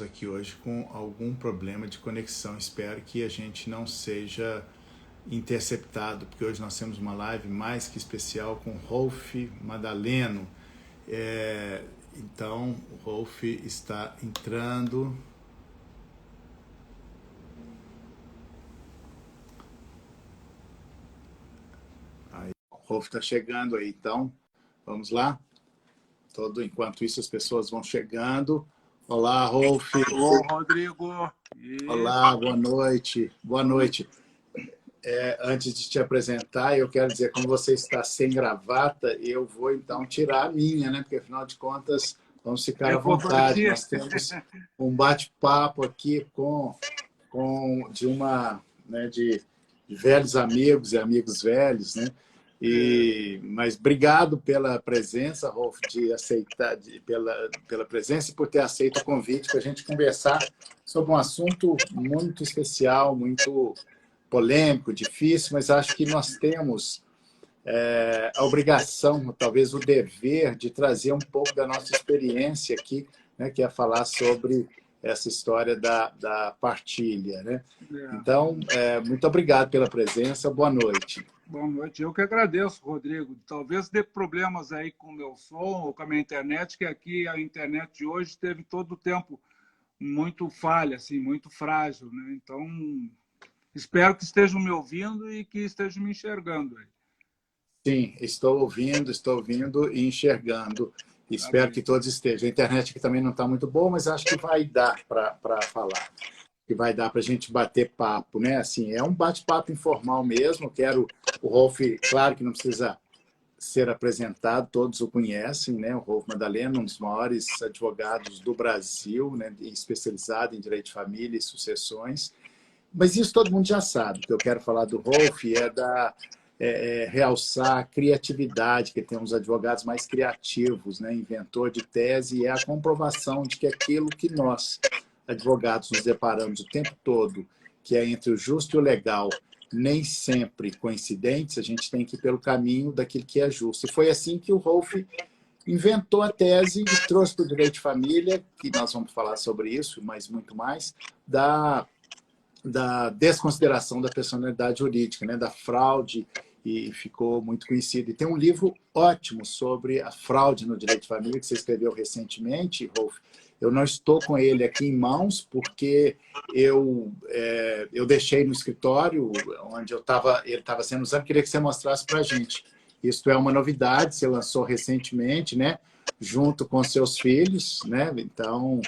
aqui hoje com algum problema de conexão. Espero que a gente não seja interceptado, porque hoje nós temos uma live mais que especial com Rolf Madaleno. Então, o Rolf está entrando. Aí, o Rolf está chegando aí, então vamos lá. Enquanto isso, as pessoas vão chegando. Olá, Rolf. Ô, Rodrigo. Olá, boa noite. Boa noite. Antes de te apresentar, eu quero dizer, como você está sem gravata, eu vou então tirar a minha, né? Porque afinal de contas, vamos ficar à vontade. Nós temos um bate-papo aqui de velhos amigos e amigos velhos, né? Mas obrigado pela presença, Rolf, de aceitar, pela presença e por ter aceito o convite para a gente conversar sobre um assunto muito especial, muito polêmico, difícil, mas acho que nós temos a obrigação, talvez o dever, de trazer um pouco da nossa experiência aqui, né, que é falar sobre essa história da partilha, né? Então, muito obrigado pela presença, boa noite. Boa noite, eu que agradeço, Rodrigo. Talvez dê problemas aí com o meu som ou com a minha internet, que aqui a internet de hoje teve todo o tempo muito falha, assim, muito frágil, né? Então, espero que estejam me ouvindo e que estejam me enxergando aí. Sim, estou ouvindo e enxergando. Espero que todos estejam. A internet aqui também não está muito boa, mas acho que vai dar para falar. Que vai dar para a gente bater papo, né? Assim, é um bate-papo informal mesmo. O Rolf, claro que não precisa ser apresentado, todos o conhecem, né? O Rolf Madaleno, um dos maiores advogados do Brasil, né? Especializado em direito de família e sucessões. Mas isso todo mundo já sabe. O que eu quero falar do Rolf realçar a criatividade, que tem uns advogados mais criativos, né? Inventor de tese, e é a comprovação de que aquilo que nós, advogados, nos deparamos o tempo todo, que é entre o justo e o legal, nem sempre coincidentes, a gente tem que ir pelo caminho daquilo que é justo. E foi assim que o Rolf inventou a tese e trouxe para o direito de família, que nós vamos falar sobre isso, mas muito mais, da desconsideração da personalidade jurídica, né, da fraude, e ficou muito conhecido. E tem um livro ótimo sobre a fraude no direito de família, que você escreveu recentemente, Rolf. Eu não estou com ele aqui em mãos, porque eu deixei no escritório onde ele estava sendo usado. Queria que você mostrasse para a gente. Isso é uma novidade, você lançou recentemente, né? Junto com seus filhos, né? Então,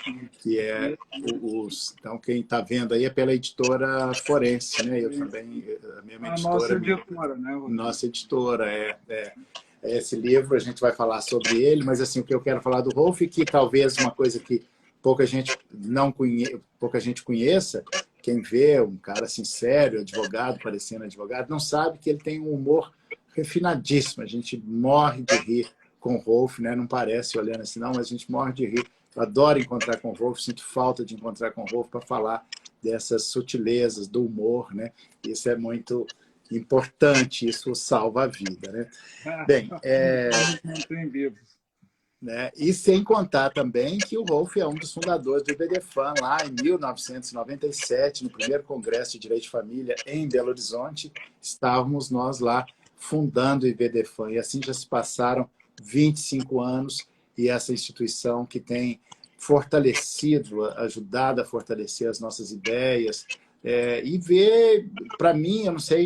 então quem está vendo aí é pela editora Forense, né? Eu também, a mesma editora. Nossa editora, né, Rodrigo? Nossa editora, esse livro, a gente vai falar sobre ele, mas assim, o que eu quero falar do Rolf, que talvez uma coisa que pouca gente conheça, quem vê um cara assim sério, advogado, parecendo advogado, não sabe que ele tem um humor refinadíssimo. A gente morre de rir com o Rolf, né? Não parece olhando assim, não, mas a gente morre de rir. Eu adoro encontrar com o Rolf, sinto falta de encontrar com o Rolf para falar dessas sutilezas do humor, né? Isso é muito importante, isso salva a vida, né? Bem, mantém vivos. Né? E sem contar também que o Rolf é um dos fundadores do IBDFAM, lá em 1997, no primeiro Congresso de Direito de Família em Belo Horizonte, estávamos nós lá fundando o IBDFAM. E assim já se passaram 25 anos, e essa instituição que tem fortalecido, ajudado a fortalecer as nossas ideias, e ver, para mim, eu não sei,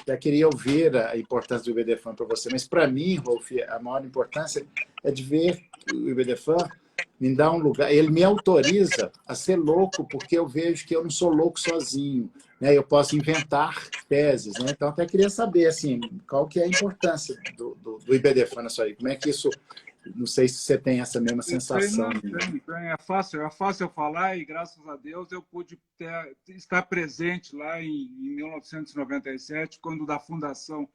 eu queria ouvir a importância do IBDFAM para você, mas para mim, Rolf, a maior importância é de ver o IBDFAM me dá um lugar, ele me autoriza a ser louco, porque eu vejo que eu não sou louco sozinho, né? Eu posso inventar teses, né? Então, até queria saber, assim, qual que é a importância do IBDFAN na sua vida, como é que isso, não sei se você tem essa mesma sensação. É fácil eu falar, e graças a Deus eu pude estar presente lá em 1997, quando da fundação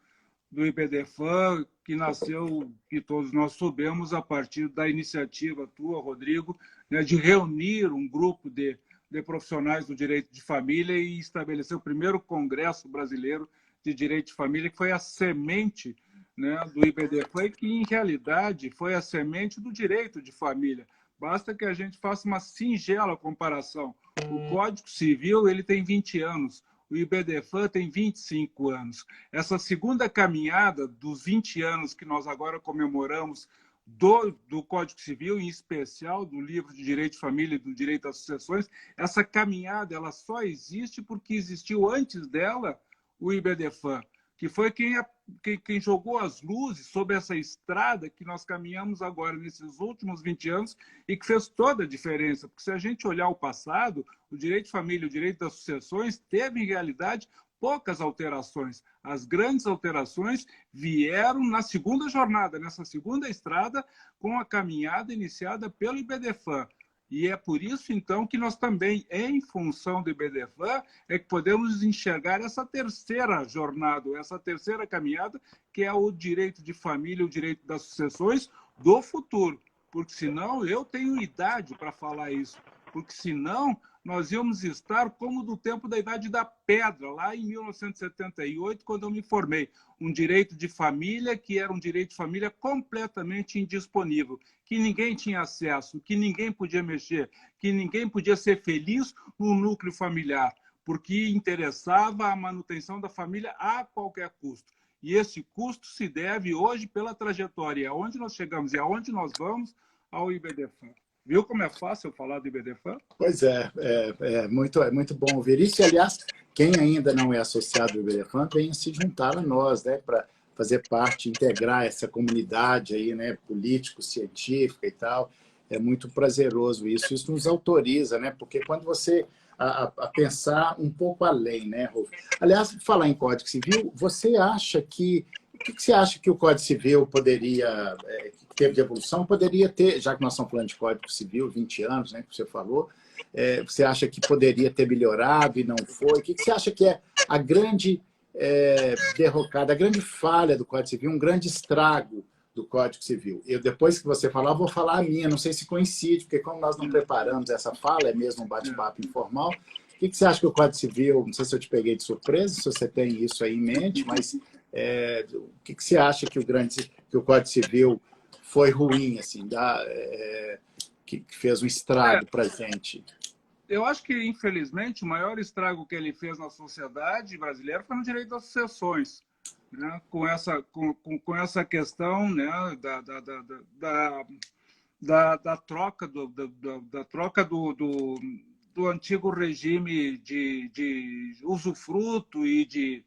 do IBDFAN, que nasceu, que todos nós soubemos, a partir da iniciativa tua, Rodrigo, né, de reunir um grupo de profissionais do direito de família e estabelecer o primeiro Congresso Brasileiro de Direito de Família, que foi a semente, né, do IBDFAN, e que, em realidade, foi a semente do direito de família Basta que a gente faça uma singela comparação. O Código Civil ele tem 20 anos, o IBDFAN tem 25 anos. Essa segunda caminhada dos 20 anos que nós agora comemoramos do Código Civil, em especial do livro de Direito de Família e do Direito às Sucessões, essa caminhada ela só existe porque existiu antes dela o IBDFAN, que foi quem jogou as luzes sobre essa estrada que nós caminhamos agora nesses últimos 20 anos e que fez toda a diferença. Porque se a gente olhar o passado, o direito de família e o direito das sucessões teve, em realidade, poucas alterações. As grandes alterações vieram na segunda jornada, nessa segunda estrada, com a caminhada iniciada pelo IBDFAN. E é por isso, então, que nós também, em função do IBDFAN, é que podemos enxergar essa terceira jornada, essa terceira caminhada, que é o direito de família, o direito das sucessões do futuro. Porque senão eu tenho idade para falar isso. Porque senão nós íamos estar como do tempo da Idade da Pedra, lá em 1978, quando eu me formei. Um direito de família que era um direito de família completamente indisponível, que ninguém tinha acesso, que ninguém podia mexer, que ninguém podia ser feliz no núcleo familiar, porque interessava a manutenção da família a qualquer custo. E esse custo se deve hoje pela trajetória, aonde nós chegamos e aonde nós vamos, ao IBDFAN. Viu como é fácil eu falar do IBDFAN? Pois é muito bom ouvir isso. E, aliás, quem ainda não é associado ao IBDFAN, venha se juntar a nós, né, para fazer parte, integrar essa comunidade aí, né, político-científica e tal. É muito prazeroso isso. Isso nos autoriza, né, porque quando você a pensar um pouco além, né, Rolf? Aliás, falar em Código Civil, você acha que o que você acha que o Código Civil poderia, que teve de evolução, poderia ter, já que nós estamos falando de Código Civil, 20 anos, né, que você falou, você acha que poderia ter melhorado e não foi? O que você acha que é a grande derrocada, a grande falha do Código Civil, um grande estrago do Código Civil? Eu, depois que você falar, vou falar a minha, não sei se coincide, porque como nós não preparamos essa fala, é mesmo um bate-papo informal. O que você acha que o Código Civil, não sei se eu te peguei de surpresa, se você tem isso aí em mente, mas o que você acha que o Código Civil foi ruim, assim, que fez um estrago para a gente? Eu acho que, infelizmente, o maior estrago que ele fez na sociedade brasileira foi no direito das sucessões, né? Com essa questão, né, da troca do antigo regime de usufruto e de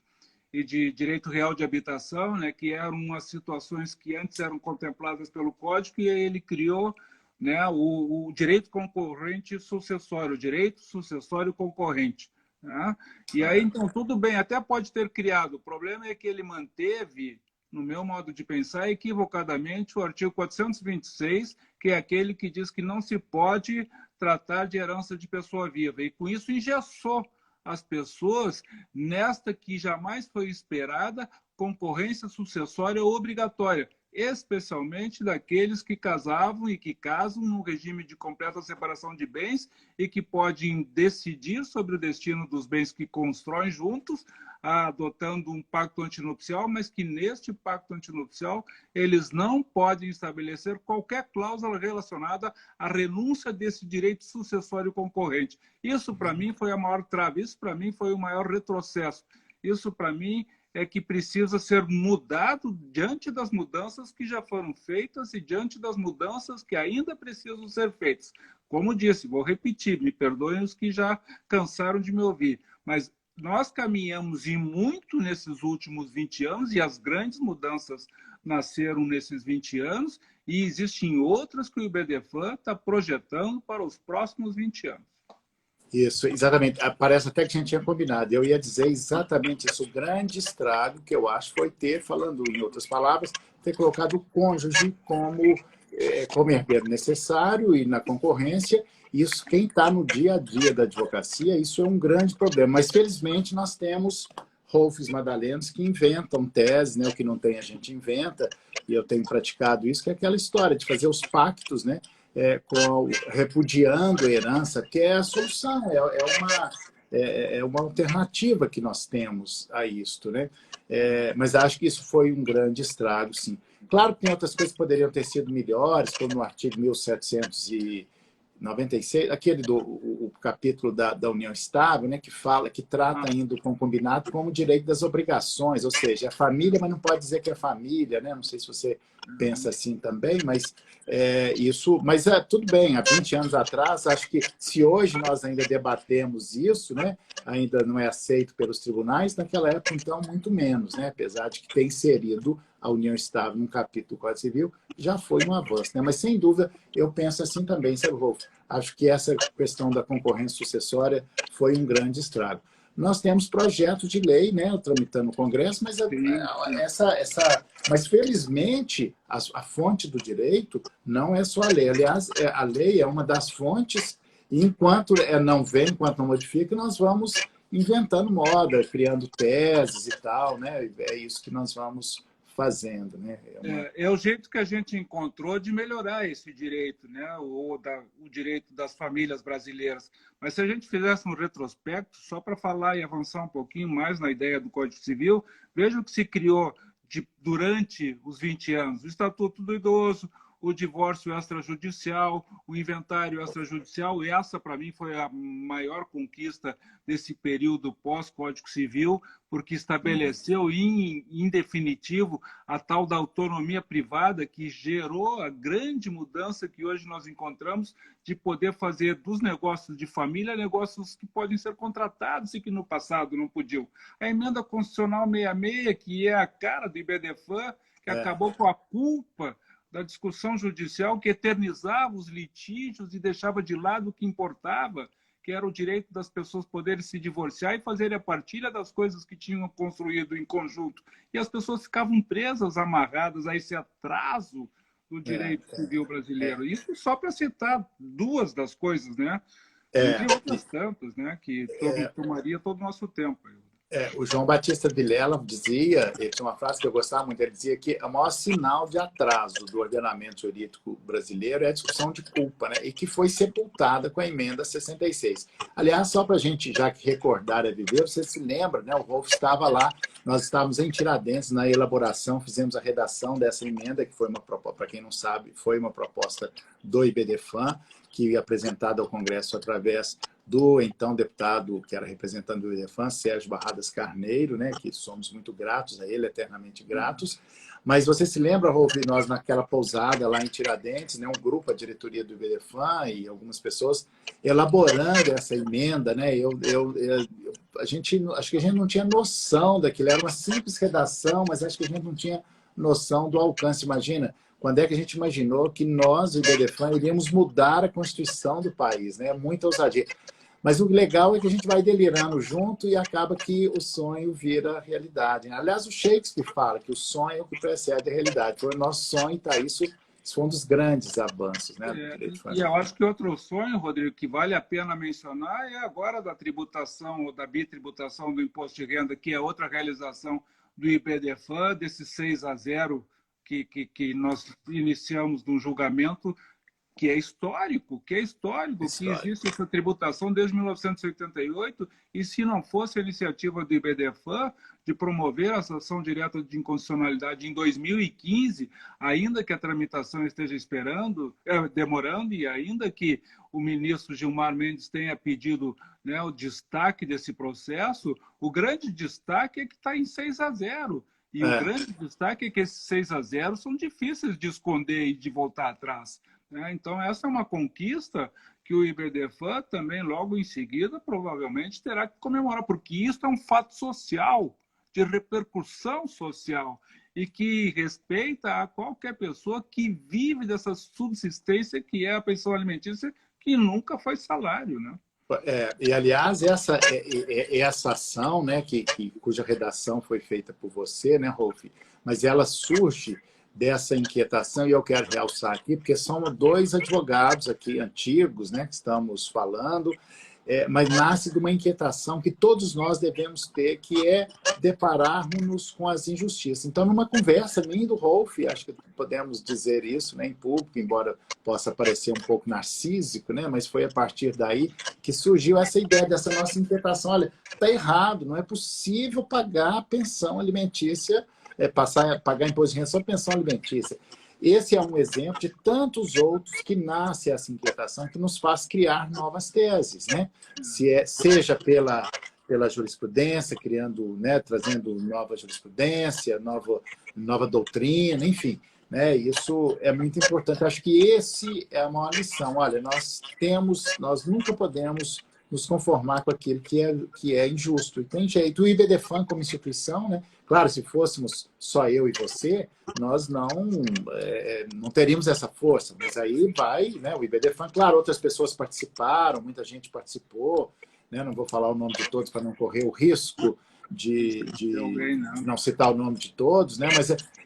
direito real de habitação, né, que eram umas situações que antes eram contempladas pelo Código, e ele criou, né, o direito concorrente sucessório, o direito sucessório concorrente. Né? E aí, então, tudo bem, até pode ter criado. O problema é que ele manteve, no meu modo de pensar, equivocadamente, o artigo 426, que é aquele que diz que não se pode tratar de herança de pessoa viva. E, com isso, engessou as pessoas nesta que jamais foi esperada concorrência sucessória obrigatória, especialmente daqueles que casavam e que casam num regime de completa separação de bens e que podem decidir sobre o destino dos bens que constroem juntos, adotando um pacto antinupcial, mas que neste pacto antinupcial eles não podem estabelecer qualquer cláusula relacionada à renúncia desse direito sucessório concorrente. Isso, para mim, foi a maior trave, isso, para mim, foi o maior retrocesso. Isso, para mim, é que precisa ser mudado diante das mudanças que já foram feitas e diante das mudanças que ainda precisam ser feitas. Como disse, vou repetir, me perdoem os que já cansaram de me ouvir, mas nós caminhamos e muito nesses últimos 20 anos, e as grandes mudanças nasceram nesses 20 anos, e existem outras que o IBDFAN está projetando para os próximos 20 anos. Isso, exatamente. Parece até que a gente tinha combinado. Eu ia dizer exatamente isso. O grande estrago que eu acho foi falando em outras palavras, ter colocado o cônjuge como herdeiro necessário e na concorrência. Isso, quem está no dia a dia da advocacia, isso é um grande problema. Mas, felizmente, nós temos Rolfs Madalenos que inventam teses, né? O que não tem a gente inventa, e eu tenho praticado isso, que é aquela história de fazer os pactos, né? Repudiando a herança, que é a solução, é uma alternativa que nós temos a isto, né? Mas acho que isso foi um grande estrago, sim. Claro que tem outras coisas que poderiam ter sido melhores, como no artigo 1796, aquele o capítulo da União Estável, né, que fala, que trata ainda o concubinato como direito das obrigações, ou seja, é família, mas não pode dizer que é família, né? Não sei se você pensa assim também, mas tudo bem, há 20 anos atrás, acho que se hoje nós ainda debatemos isso, né, ainda não é aceito pelos tribunais, naquela época, então, muito menos, né, apesar de que ter inserido a união estável num capítulo do Código Civil, já foi um avanço, né? Mas, sem dúvida, eu penso assim também, sabe, Rolf? Acho que essa questão da concorrência sucessória foi um grande estrago. Nós temos projeto de lei, né, tramitando no Congresso, mas mas felizmente a fonte do direito não é só a lei. Aliás, a lei é uma das fontes, e enquanto não vem, enquanto não modifica, nós vamos inventando moda, criando teses e tal, né? É isso que nós vamos fazendo, né? É o jeito que a gente encontrou de melhorar esse direito, né? O direito das famílias brasileiras. Mas se a gente fizesse um retrospecto, só para falar e avançar um pouquinho mais na ideia do Código Civil, veja o que se criou durante os 20 anos. O Estatuto do Idoso, o divórcio extrajudicial, o inventário extrajudicial. Essa, para mim, foi a maior conquista desse período pós-Código Civil, porque estabeleceu, em definitivo, a tal da autonomia privada, que gerou a grande mudança que hoje nós encontramos de poder fazer dos negócios de família negócios que podem ser contratados e que no passado não podiam. A emenda constitucional 66, que é a cara do IBDFAN, que acabou com a culpa da discussão judicial, que eternizava os litígios e deixava de lado o que importava, que era o direito das pessoas poderem se divorciar e fazerem a partilha das coisas que tinham construído em conjunto. E as pessoas ficavam presas, amarradas a esse atraso do direito civil brasileiro. Isso só para citar duas das coisas, né? Entre outras tantas, né? Que tomaria todo o nosso tempo. O João Batista Vilela dizia, ele tinha uma frase que eu gostava muito, ele dizia que o maior sinal de atraso do ordenamento jurídico brasileiro é a discussão de culpa, né? E que foi sepultada com a emenda 66. Aliás, só para a gente, já que recordar é viver, você se lembra, né? O Rolf estava lá, nós estávamos em Tiradentes na elaboração, fizemos a redação dessa emenda, que foi uma proposta, para quem não sabe, foi uma proposta do IBDFAN, que apresentada ao Congresso através do então deputado que era representante do IBDFAN, Sérgio Barradas Carneiro, né, que somos muito gratos a ele, eternamente gratos. Mas você se lembra, Rolf, nós naquela pousada lá em Tiradentes, né, um grupo, a diretoria do IBDFAN e algumas pessoas elaborando essa emenda, né? Acho que a gente não tinha noção daquilo, era uma simples redação, mas acho que a gente não tinha noção do alcance. Imagina, quando é que a gente imaginou que nós, o IBDFAN, iríamos mudar a Constituição do país, né? Muita ousadia. Mas o legal é que a gente vai delirando junto e acaba que o sonho vira realidade. Aliás, o Shakespeare fala que o sonho é o que precede a realidade. Foi o nosso sonho, tá? Isso foi um dos grandes avanços, né, do direito familiar. E eu acho que outro sonho, Rodrigo, que vale a pena mencionar é agora da tributação ou da bitributação do imposto de renda, que é outra realização do IBDFAN, desse 6-0 que nós iniciamos no julgamento, que é histórico, que existe essa tributação desde 1988, e se não fosse a iniciativa do IBDFAN de promover a ação direta de inconstitucionalidade em 2015, ainda que a tramitação esteja demorando, e ainda que o ministro Gilmar Mendes tenha pedido, né, o destaque desse processo, o grande destaque é que está em 6-0. E o grande destaque é que esses 6-0 são difíceis de esconder e de voltar atrás. Então, essa é uma conquista que o IBDFAN também, logo em seguida, provavelmente terá que comemorar, porque isso é um fato social, de repercussão social, e que respeita a qualquer pessoa que vive dessa subsistência que é a pensão alimentícia, que nunca foi salário, né? E, aliás, essa ação, né, cuja redação foi feita por você, né, Rolf, mas ela surge dessa inquietação, e eu quero realçar aqui, porque são dois advogados aqui antigos, né, que estamos falando, mas nasce de uma inquietação que todos nós devemos ter, que é depararmos com as injustiças. Então, numa conversa minha e do Rolf, acho que podemos dizer isso, né, em público, embora possa parecer um pouco narcísico, né, mas foi a partir daí que surgiu essa ideia dessa nossa inquietação. Olha, está errado, não é possível pagar a pensão alimentícia, pagar imposto de renda só pensão alimentícia. Esse é um exemplo de tantos outros que nasce essa inquietação, que nos faz criar novas teses, né? Seja pela jurisprudência, criando, né, trazendo nova jurisprudência, nova doutrina, enfim. Né? Isso é muito importante. Acho que esse é a maior lição. Olha, nós nunca podemos nos conformar com aquilo que é injusto. E tem jeito. O IBDFAN como instituição, né? Claro, se fôssemos só eu e você, nós não teríamos essa força. Mas aí vai, né? O IBDFAN, claro, outras pessoas participaram, muita gente participou, né? Não vou falar o nome de todos para não correr o risco de não citar o nome de todos, né?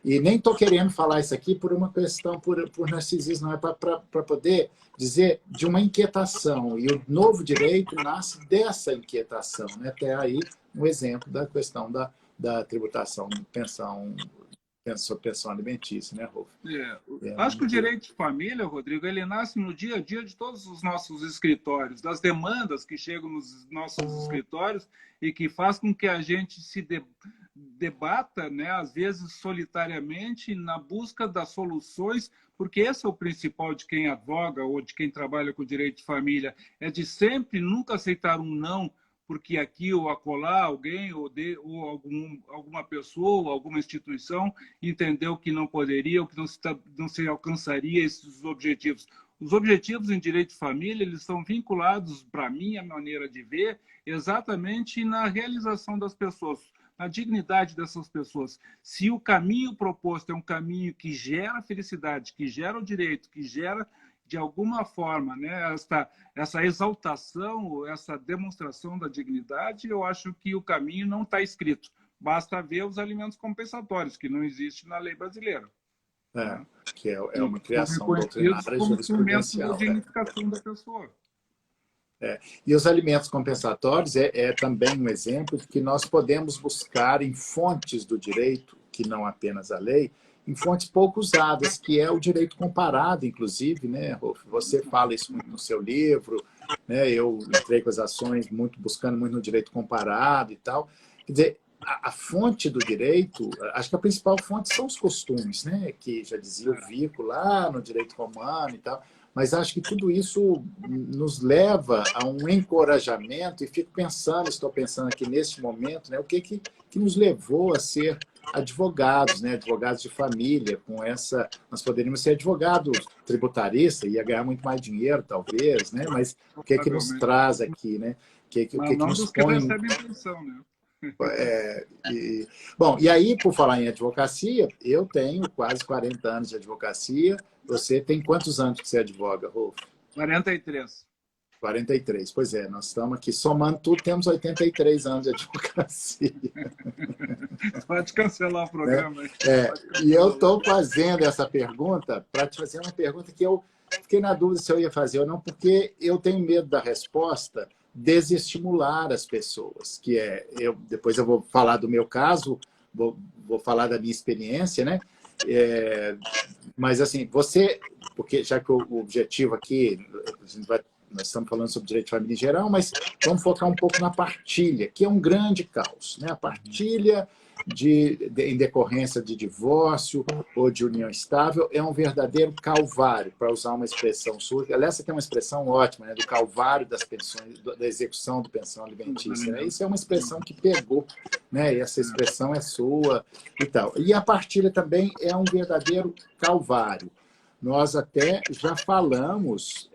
E nem estou querendo falar isso aqui por uma questão, por narcisismo, não é para poder dizer de uma inquietação. E o novo direito nasce dessa inquietação, né? Até aí um exemplo da questão da tributação de pensão alimentícia, né, Rolf? Acho que o direito de família, Rodrigo, ele nasce no dia a dia de todos os nossos escritórios, das demandas que chegam nos nossos escritórios e que faz com que a gente se debata, né, às vezes solitariamente, na busca das soluções, porque esse é o principal de quem advoga ou de quem trabalha com direito de família, é de sempre nunca aceitar um não, porque aqui ou acolá alguém ou alguma pessoa ou alguma instituição entendeu que não poderia ou que não se alcançaria esses objetivos. Os objetivos em direito de família, eles estão vinculados, para mim, a maneira de ver, exatamente na realização das pessoas, na dignidade dessas pessoas. Se o caminho proposto é um caminho que gera felicidade, que gera o direito, que gera de alguma forma, né, essa exaltação, essa demonstração da dignidade, eu acho que o caminho não está escrito. Basta ver os alimentos compensatórios, que não existe na lei brasileira. Que é uma criação doutrinária jurisprudencial. Como dignificação da pessoa. E os alimentos compensatórios é também um exemplo de que nós podemos buscar em fontes do direito, que não apenas a lei, em fontes pouco usadas, que é o direito comparado, inclusive, né, Rolf? Você fala isso muito no seu livro, né? Eu entrei com as ações buscando muito no direito comparado e tal. Quer dizer, a fonte do direito, acho que a principal fonte são os costumes, né? Que já dizia o Vico lá no direito romano e tal, mas acho que tudo isso nos leva a um encorajamento e estou pensando aqui neste momento, né? O que nos levou a ser advogados, né? Advogados de família, nós poderíamos ser advogados tributaristas, ia ganhar muito mais dinheiro, talvez, né? Mas o que nos traz aqui, né? O que nos põe... né? Bom, e aí, por falar em advocacia, eu tenho quase 40 anos de advocacia. Você tem quantos anos que você advoga, Rolf? 43. 43, pois é, nós estamos aqui somando tudo, temos 83 anos de advocacia. Pode cancelar o programa. E eu estou fazendo essa pergunta para te fazer uma pergunta que eu fiquei na dúvida se eu ia fazer ou não, porque eu tenho medo da resposta desestimular as pessoas, depois eu vou falar do meu caso, vou falar da minha experiência, né? Mas assim, porque já que o objetivo aqui, nós estamos falando sobre direito de família em geral, mas vamos focar um pouco na partilha, que é um grande caos, né? A partilha em decorrência de divórcio ou de união estável é um verdadeiro calvário, para usar uma expressão sua. Aliás, você tem uma expressão ótima, né? Do calvário das pensões, da execução de pensão alimentícia. Né? Isso é uma expressão que pegou, né? E essa expressão é sua e tal. E a partilha também é um verdadeiro calvário. Nós até já falamos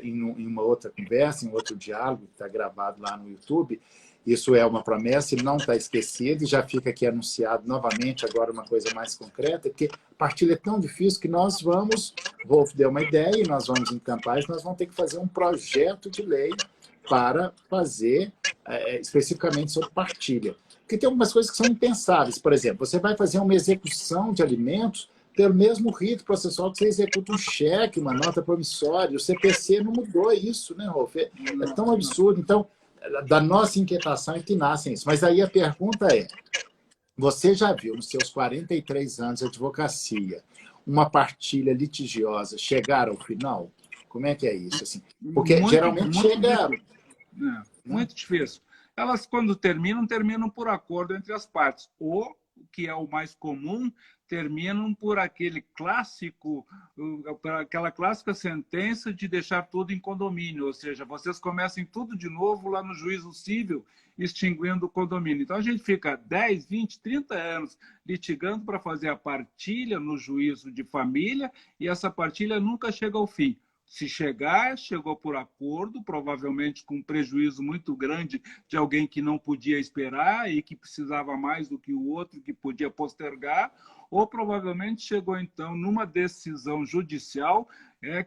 em uma outra conversa, em outro diálogo, que está gravado lá no YouTube. Isso é uma promessa e não está esquecido, e já fica aqui anunciado novamente agora uma coisa mais concreta, porque a partilha é tão difícil que nós vamos, Rolf deu uma ideia, e nós vamos encampar isso, nós vamos ter que fazer um projeto de lei para fazer especificamente sobre partilha. Porque tem algumas coisas que são impensáveis. Por exemplo, você vai fazer uma execução de alimentos ter o mesmo rito processual que você executa um cheque, uma nota promissória. O CPC não mudou isso, né, Rolf? É tão absurdo. Então, da nossa inquietação é que nascem isso. Mas aí a pergunta é, você já viu, nos seus 43 anos de advocacia, uma partilha litigiosa chegar ao final? Como é que é isso? Assim? Porque geralmente chega... Muito difícil. Elas, quando terminam, terminam por acordo entre as partes. Ou, que é o mais comum, terminam por aquela clássica sentença de deixar tudo em condomínio, ou seja, vocês começam tudo de novo lá no juízo civil, extinguindo o condomínio. Então, a gente fica 10, 20, 30 anos litigando para fazer a partilha no juízo de família e essa partilha nunca chega ao fim. Se chegar, chegou por acordo, provavelmente com um prejuízo muito grande de alguém que não podia esperar e que precisava mais do que o outro, que podia postergar, ou provavelmente chegou, então, numa decisão judicial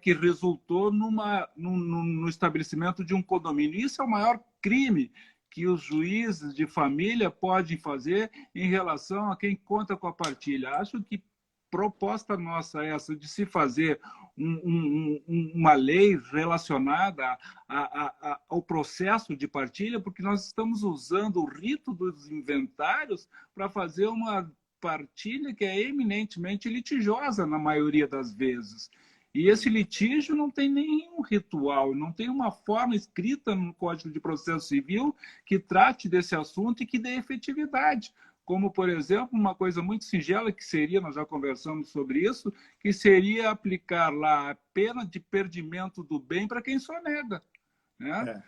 que resultou no estabelecimento de um condomínio. Isso é o maior crime que os juízes de família podem fazer em relação a quem conta com a partilha. Acho que proposta nossa essa de se fazer uma lei relacionada ao processo de partilha, porque nós estamos usando o rito dos inventários para fazer uma partilha que é eminentemente litigiosa na maioria das vezes. E esse litígio não tem nenhum ritual, não tem uma forma escrita no Código de Processo Civil que trate desse assunto e que dê efetividade. Como, por exemplo, uma coisa muito singela que seria, nós já conversamos sobre isso, que seria aplicar lá a pena de perdimento do bem para quem sonega. Né?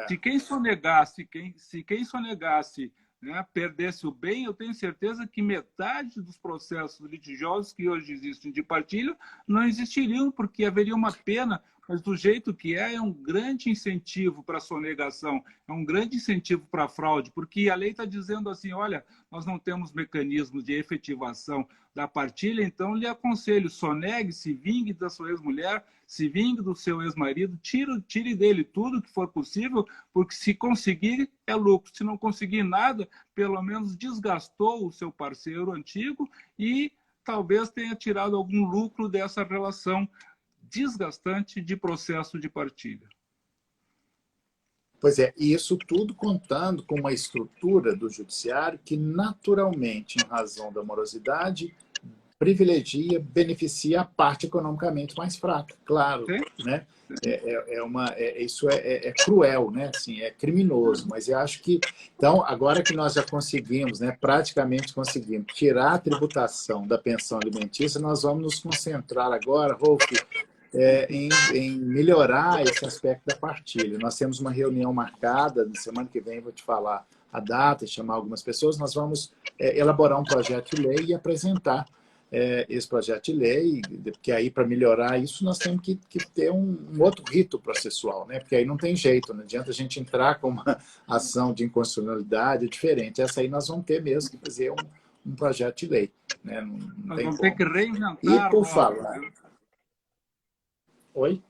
Se quem sonegasse, se quem sonegasse, né, perdesse o bem, eu tenho certeza que metade dos processos litigiosos que hoje existem de partilha não existiriam, porque haveria uma pena, mas do jeito que é um grande incentivo para a sonegação, é um grande incentivo para a fraude, porque a lei está dizendo assim, olha, nós não temos mecanismos de efetivação da partilha, então lhe aconselho, sonegue, se vingue da sua ex-mulher, se vingue do seu ex-marido, tire dele tudo que for possível, porque se conseguir é lucro, se não conseguir nada, pelo menos desgastou o seu parceiro antigo e talvez tenha tirado algum lucro dessa relação desgastante de processo de partilha. Pois é, e isso tudo contando com uma estrutura do judiciário que naturalmente, em razão da morosidade, privilegia, beneficia a parte economicamente mais fraca, claro, né? Isso é cruel, né? Assim, é criminoso, mas eu acho que, então, agora que nós já conseguimos, né, praticamente conseguimos tirar a tributação da pensão alimentícia, nós vamos nos concentrar agora, Rolf, em melhorar esse aspecto da partilha. Nós temos uma reunião marcada, na semana que vem vou te falar a data, chamar algumas pessoas, nós vamos elaborar um projeto de lei e apresentar esse projeto de lei, porque aí, para melhorar isso, nós temos que ter um outro rito processual, né? Porque aí não tem jeito, não adianta a gente entrar com uma ação de inconstitucionalidade diferente. Essa aí nós vamos ter mesmo que fazer um projeto de lei. Né? Nós vamos ter que reinventar. E por falar... Oi?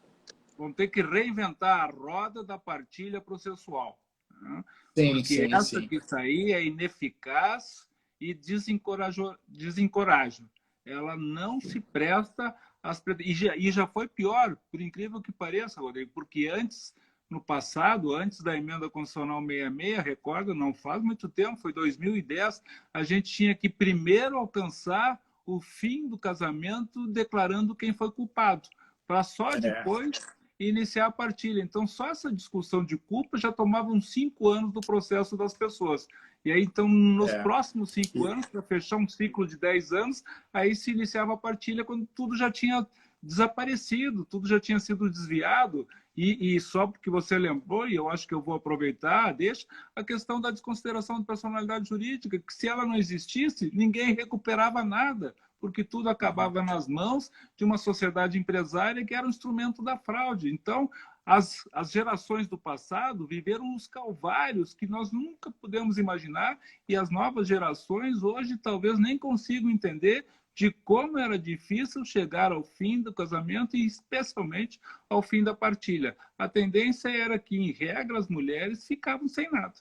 Vamos ter que reinventar a roda da partilha processual. Né? Sim, porque sim, essa sim. que sair é ineficaz e desencoraja. Ela não se presta às... E já foi pior, por incrível que pareça, Rodrigo, porque antes, no passado, antes da emenda constitucional 66, recorda, não faz muito tempo, foi 2010, a gente tinha que primeiro alcançar o fim do casamento declarando quem foi culpado, para só depois iniciar a partilha. Então, só essa discussão de culpa já tomava uns 5 anos do processo das pessoas. E aí, então, nos próximos 5 anos, para fechar um ciclo de 10 anos, aí se iniciava a partilha quando tudo já tinha desaparecido, tudo já tinha sido desviado. E só porque você lembrou, e eu acho que eu vou aproveitar, deixa a questão da desconsideração de personalidade jurídica, que se ela não existisse, ninguém recuperava nada, porque tudo acabava nas mãos de uma sociedade empresária que era um instrumento da fraude. Então, as gerações do passado viveram os calvários que nós nunca pudemos imaginar e as novas gerações hoje talvez nem consigam entender de como era difícil chegar ao fim do casamento e especialmente ao fim da partilha. A tendência era que, em regra, as mulheres ficavam sem nada.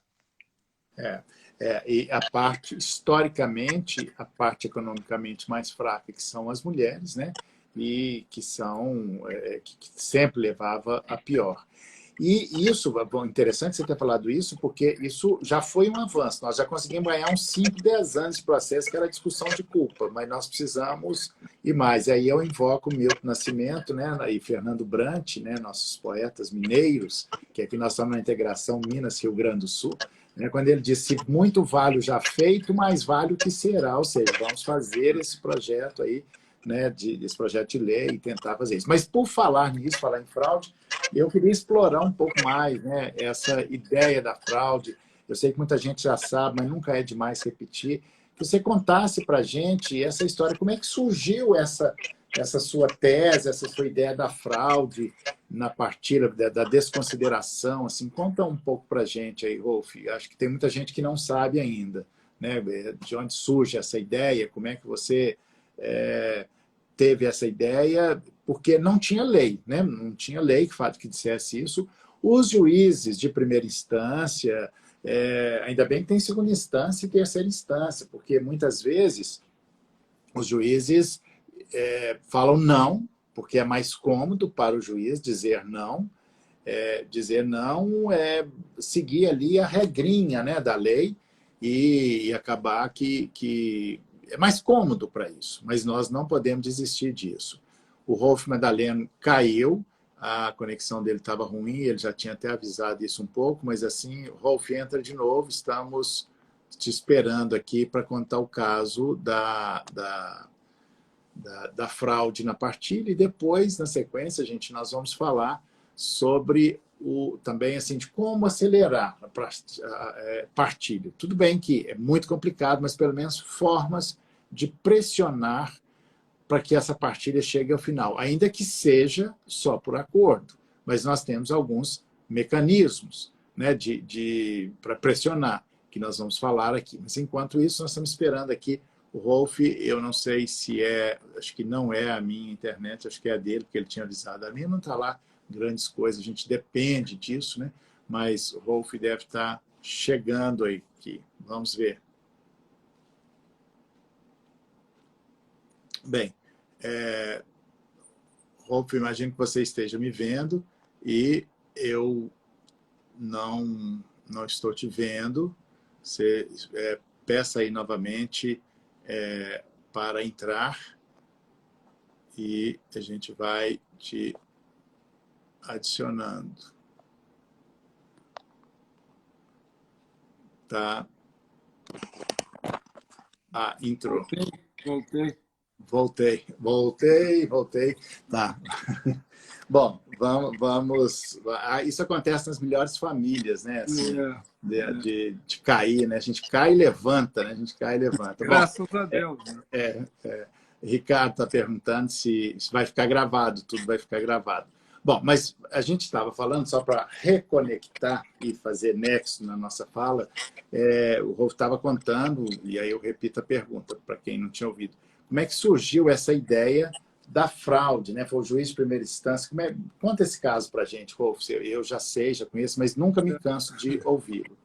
É, e a parte, historicamente, a parte economicamente mais fraca, que são as mulheres, né? E que são, que sempre levava a pior. E isso, bom, interessante você ter falado isso, porque isso já foi um avanço. Nós já conseguimos ganhar uns 5, 10 anos de processo, que era discussão de culpa, mas nós precisamos ir mais. E aí eu invoco Milton Nascimento, né, e Fernando Brant, né, nossos poetas mineiros, que aqui nós estamos na integração Minas-Rio Grande do Sul, né, quando ele disse: muito vale o já feito, mais vale o que será. Ou seja, vamos fazer esse projeto aí, né, desse projeto de lei e tentar fazer isso. Mas por falar nisso, falar em fraude, eu queria explorar um pouco mais, né, essa ideia da fraude. Eu sei que muita gente já sabe, mas nunca é demais repetir. Que você contasse para a gente essa história, como é que surgiu essa sua tese, essa sua ideia da fraude na partilha, da desconsideração. Assim, conta um pouco para a gente aí, Rolf. Acho que tem muita gente que não sabe ainda, né, de onde surge essa ideia, como é que você teve essa ideia, porque não tinha lei, né? Não tinha lei que dissesse isso. Os juízes de primeira instância, ainda bem que tem segunda instância e terceira instância, porque muitas vezes os juízes falam não, porque é mais cômodo para o juiz dizer não. Dizer não é seguir ali a regrinha, né, da lei e acabar que é mais cômodo para isso, mas nós não podemos desistir disso. O Rolf Madaleno caiu, a conexão dele estava ruim, ele já tinha até avisado isso um pouco, mas assim, Rolf, entra de novo, estamos te esperando aqui para contar o caso da fraude na partilha, e depois, na sequência, nós vamos falar sobre também assim, de como acelerar a partilha. Tudo bem que é muito complicado, mas pelo menos formas de pressionar para que essa partilha chegue ao final, ainda que seja só por acordo. Mas nós temos alguns mecanismos, né, para pressionar, que nós vamos falar aqui. Mas enquanto isso, nós estamos esperando aqui o Rolf. Eu não sei se acho que não é a minha internet, acho que é a dele, porque ele tinha avisado. A minha não está lá grandes coisas, a gente depende disso, né? Mas o Rolf deve estar chegando aí aqui. Vamos ver. Bem, Rolf, imagino que você esteja me vendo e eu não estou te vendo. Você peça aí novamente para entrar e a gente vai te adicionando. Tá? Ah, entrou. Voltei. Tá. Bom, vamos. Isso acontece nas melhores famílias, né? Assim, de cair, né? A gente cai e levanta, né? A gente cai e levanta. Graças a Deus. Ricardo está perguntando se vai ficar gravado, tudo vai ficar gravado. Bom, mas a gente estava falando, só para reconectar e fazer nexo na nossa fala, o Rolf estava contando, e aí eu repito a pergunta para quem não tinha ouvido. Como é que surgiu essa ideia da fraude, né? Foi o juiz de primeira instância. Conta esse caso para a gente, Rolf. Eu já sei, já conheço, mas nunca me canso de ouvi-lo.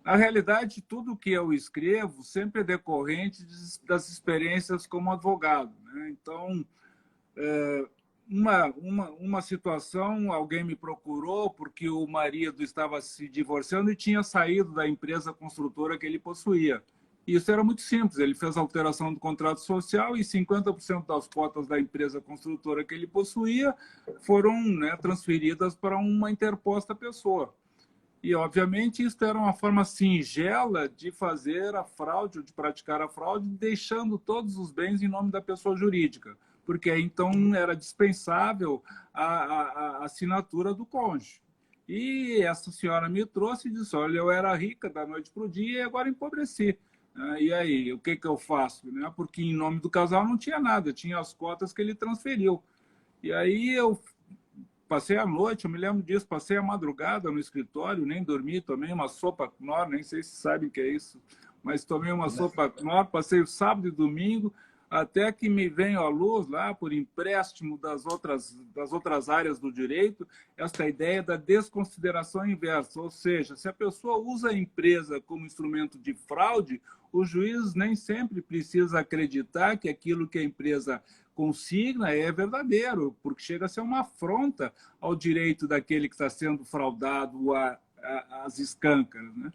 Na realidade, tudo que eu escrevo sempre é decorrente das experiências como advogado, né? Então, uma situação, alguém me procurou porque o marido estava se divorciando e tinha saído da empresa construtora que ele possuía. Isso era muito simples, ele fez a alteração do contrato social e 50% das cotas da empresa construtora que ele possuía foram, né, transferidas para uma interposta pessoa. E, obviamente, isso era uma forma singela de fazer a fraude, ou de praticar a fraude, deixando todos os bens em nome da pessoa jurídica, porque então era dispensável a assinatura do cônjuge. E essa senhora me trouxe e disse: olha, eu era rica da noite para o dia e agora empobreci. E aí, o que eu faço? Porque em nome do casal não tinha nada, tinha as cotas que ele transferiu. E aí eu passei a noite, eu me lembro disso, passei a madrugada no escritório, nem dormi, tomei uma sopa Knorr, nem sei se sabem o que é isso, mas tomei uma sopa Knorr, passei o sábado e domingo, até que me veio à luz, lá por empréstimo das outras áreas do direito, esta ideia da desconsideração inversa. Ou seja, se a pessoa usa a empresa como instrumento de fraude, o juiz nem sempre precisa acreditar que aquilo que a empresa consigna é verdadeiro, porque chega a ser uma afronta ao direito daquele que está sendo fraudado às escâncaras, né?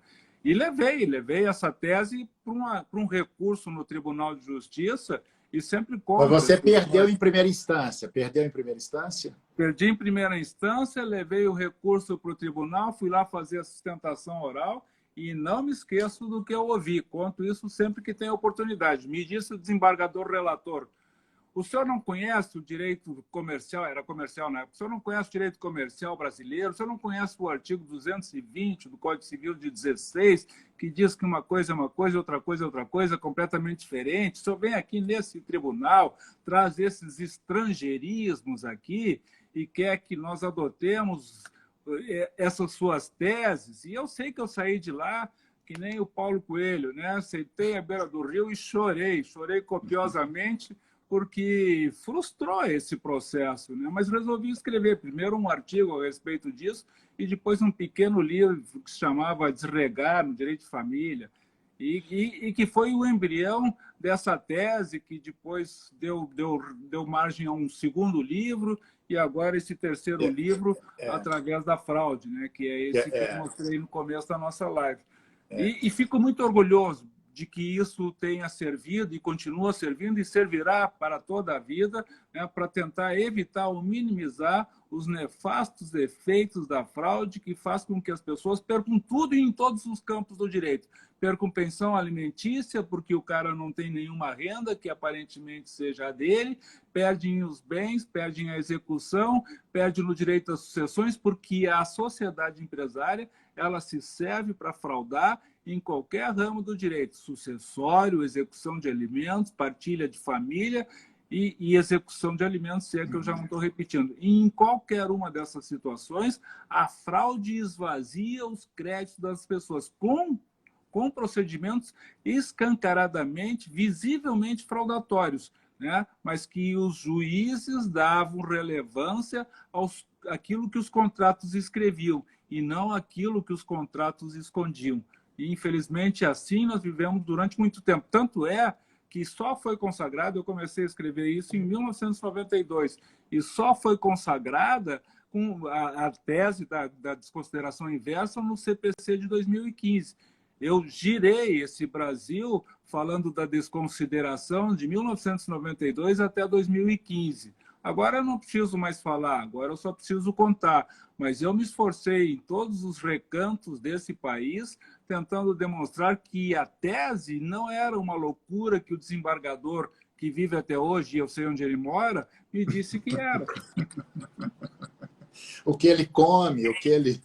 E levei essa tese para um recurso no Tribunal de Justiça e sempre Mas conto. você perdeu em primeira instância? Perdeu em primeira instância? Perdi em primeira instância, levei o recurso para o tribunal, fui lá fazer a sustentação oral e não me esqueço do que eu ouvi. Conto isso sempre que tem oportunidade. Me disse o desembargador relator: o senhor não conhece o direito comercial, era comercial na época, o senhor não conhece o direito comercial brasileiro, o senhor não conhece o artigo 220 do Código Civil de 16, que diz que uma coisa é uma coisa, outra coisa é outra coisa, completamente diferente. O senhor vem aqui nesse tribunal, traz esses estrangeirismos aqui e quer que nós adotemos essas suas teses. E eu sei que eu saí de lá que nem o Paulo Coelho, né? Sentei à beira do rio e chorei copiosamente, porque frustrou esse processo, né? Mas resolvi escrever primeiro um artigo a respeito disso e depois um pequeno livro que se chamava Desregar no Direito de Família, e que foi o embrião dessa tese que depois deu margem a um segundo livro e agora esse terceiro livro através da fraude, né? Que é esse que eu mostrei no começo da nossa live. E fico muito orgulhoso de que isso tenha servido e continua servindo e servirá para toda a vida, né, para tentar evitar ou minimizar os nefastos efeitos da fraude que faz com que as pessoas percam tudo em todos os campos do direito. Percam pensão alimentícia porque o cara não tem nenhuma renda que aparentemente seja a dele, perdem os bens, perdem a execução, perdem no direito às sucessões porque a sociedade empresária ela se serve para fraudar em qualquer ramo do direito, sucessório, execução de alimentos, partilha de família e execução de alimentos, se é que eu já não estou repetindo. E em qualquer uma dessas situações, a fraude esvazia os créditos das pessoas com procedimentos escancaradamente, visivelmente fraudatórios, né? Mas que os juízes davam relevância àquilo que os contratos escreviam e não aquilo que os contratos escondiam. E, infelizmente, assim nós vivemos durante muito tempo. Tanto é que só foi consagrado, eu comecei a escrever isso em 1992, e só foi consagrada com a tese da desconsideração inversa no CPC de 2015. Eu girei esse Brasil falando da desconsideração de 1992 até 2015. Agora eu não preciso mais falar, agora eu só preciso contar. Mas eu me esforcei em todos os recantos desse país, tentando demonstrar que a tese não era uma loucura que o desembargador, que vive até hoje, e eu sei onde ele mora, me disse que era. O que ele come, o que ele...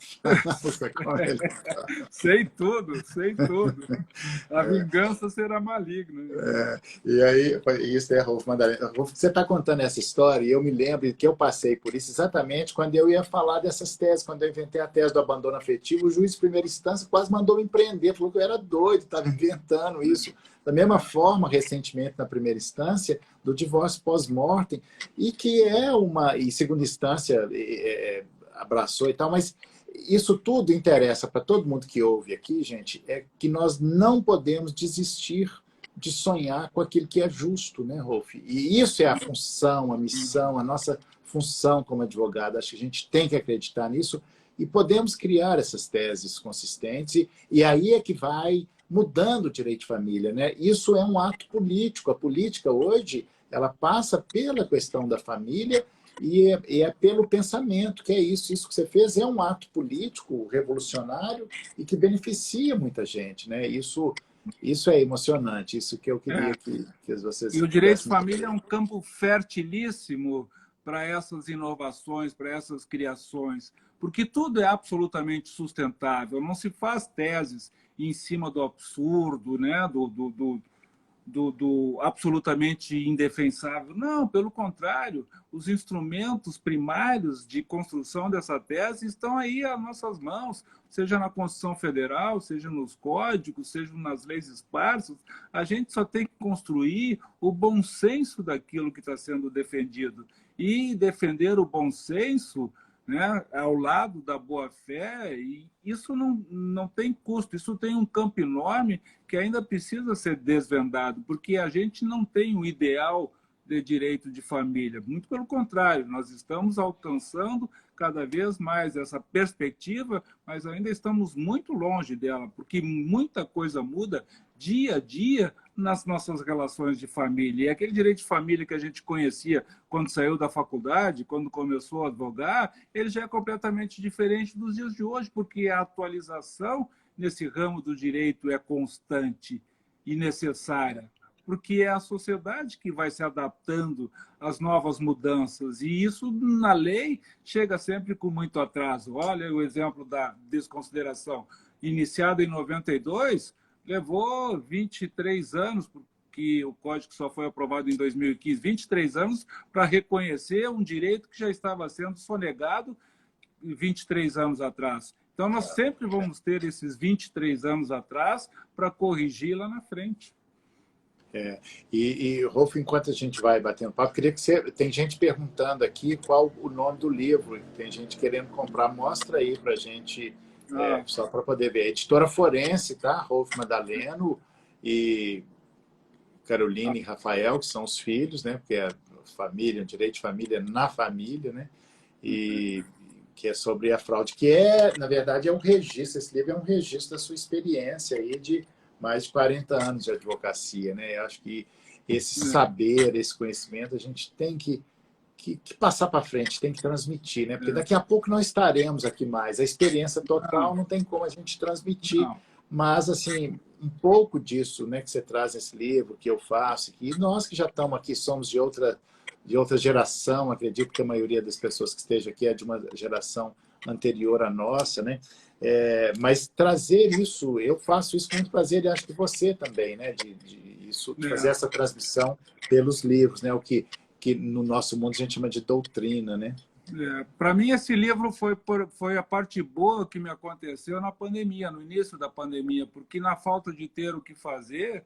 Sei tudo, sei tudo. A vingança será maligna. E aí, isso é, Rolf Madalena. Rolf, você está contando essa história, e eu me lembro que eu passei por isso exatamente quando eu ia falar dessas teses, quando eu inventei a tese do abandono afetivo, o juiz de primeira instância quase mandou me prender, falou que eu era doido, estava inventando isso. Da mesma forma, recentemente, na primeira instância, do divórcio pós-mortem, e que e segunda instância abraçou e tal, mas isso tudo interessa para todo mundo que ouve aqui, gente, é que nós não podemos desistir de sonhar com aquilo que é justo, né, Rolf? E isso é a função, a missão, a nossa função como advogado. Acho que a gente tem que acreditar nisso e podemos criar essas teses consistentes, e aí é que vai mudando o direito de família, né? Isso é um ato político. A política hoje, ela passa pela questão da família e é pelo pensamento, que é isso. Isso que você fez é um ato político revolucionário e que beneficia muita gente, né? Isso é emocionante, isso que eu queria que vocês... E o direito de família é um campo fertilíssimo para essas inovações, para essas criações, porque tudo é absolutamente sustentável, não se faz teses em cima do absurdo, né? do absolutamente indefensável. Não, pelo contrário, os instrumentos primários de construção dessa tese estão aí às nossas mãos, seja na Constituição Federal, seja nos códigos, seja nas leis esparsas. A gente só tem que construir o bom senso daquilo que está sendo defendido. E defender o bom senso, né, ao lado da boa-fé, e isso não tem custo, isso tem um campo enorme que ainda precisa ser desvendado, porque a gente não tem um ideal de direito de família, muito pelo contrário, nós estamos alcançando cada vez mais essa perspectiva, mas ainda estamos muito longe dela, porque muita coisa muda dia a dia nas nossas relações de família. E aquele direito de família que a gente conhecia quando saiu da faculdade, quando começou a advogar, ele já é completamente diferente dos dias de hoje, porque a atualização nesse ramo do direito é constante e necessária, porque é a sociedade que vai se adaptando às novas mudanças, e isso na lei chega sempre com muito atraso. Olha o exemplo da desconsideração, iniciada em 92, levou 23 anos, porque o Código só foi aprovado em 2015, 23 anos para reconhecer um direito que já estava sendo sonegado 23 anos atrás. Então, nós sempre vamos ter esses 23 anos atrás para corrigir lá na frente. Rolf, enquanto a gente vai batendo papo, queria que você... Tem gente perguntando aqui qual o nome do livro, tem gente querendo comprar, mostra aí para a gente, só para poder ver. Editora Forense, tá? Rolf Madaleno e Caroline e Rafael, que são os filhos, né? Porque é família, direito de família na família, né? E que é sobre a fraude, que na verdade, é um registro, esse livro é um registro da sua experiência aí de mais de 40 anos de advocacia, né? Eu acho que esse saber, esse conhecimento, a gente tem que passar para frente, tem que transmitir, né? Porque daqui a pouco não estaremos aqui mais. A experiência total não tem como a gente transmitir, mas, assim, um pouco disso, né, que você traz nesse livro, que eu faço, e nós que já estamos aqui, somos de outra geração, acredito que a maioria das pessoas que esteja aqui é de uma geração anterior à nossa, né? Mas trazer isso, eu faço isso com muito prazer, e acho que você também, né? De fazer essa transmissão pelos livros, né? O que no nosso mundo a gente chama de doutrina, né? Para mim, esse livro foi a parte boa que me aconteceu na pandemia, no início da pandemia, porque na falta de ter o que fazer,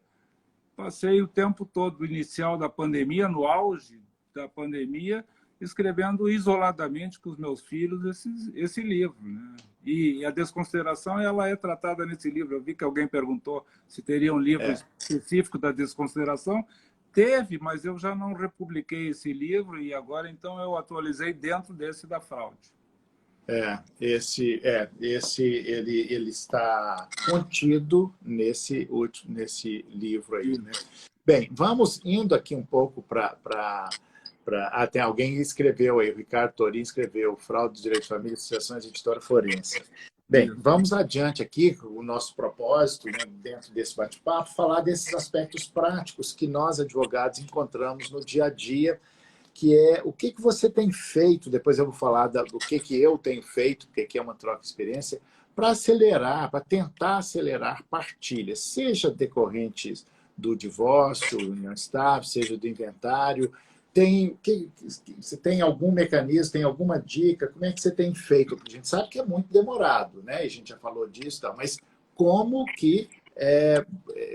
passei o tempo todo inicial da pandemia, no auge da pandemia, escrevendo isoladamente com os meus filhos esse livro, né? E a desconsideração, ela é tratada nesse livro. Eu vi que alguém perguntou se teria um livro específico da desconsideração. Teve, mas eu já não republiquei esse livro, e agora então eu atualizei dentro desse da fraude. Ele está contido nesse livro aí, né? Bem, vamos indo aqui um pouco para... Até alguém escreveu aí, o Ricardo Torin escreveu Fraude do Direito de Família, Associações e Editora Forense. Bem, vamos adiante aqui, o nosso propósito, né, dentro desse bate-papo, falar desses aspectos práticos que nós, advogados, encontramos no dia a dia, que é o que você tem feito, depois eu vou falar do que eu tenho feito, porque aqui é uma troca de experiência, para acelerar, para tentar acelerar partilhas, seja decorrentes do divórcio, união estável, seja do inventário. Você tem algum mecanismo, tem alguma dica? Como é que você tem feito? Porque a gente sabe que é muito demorado, né? E a gente já falou disso, mas como que...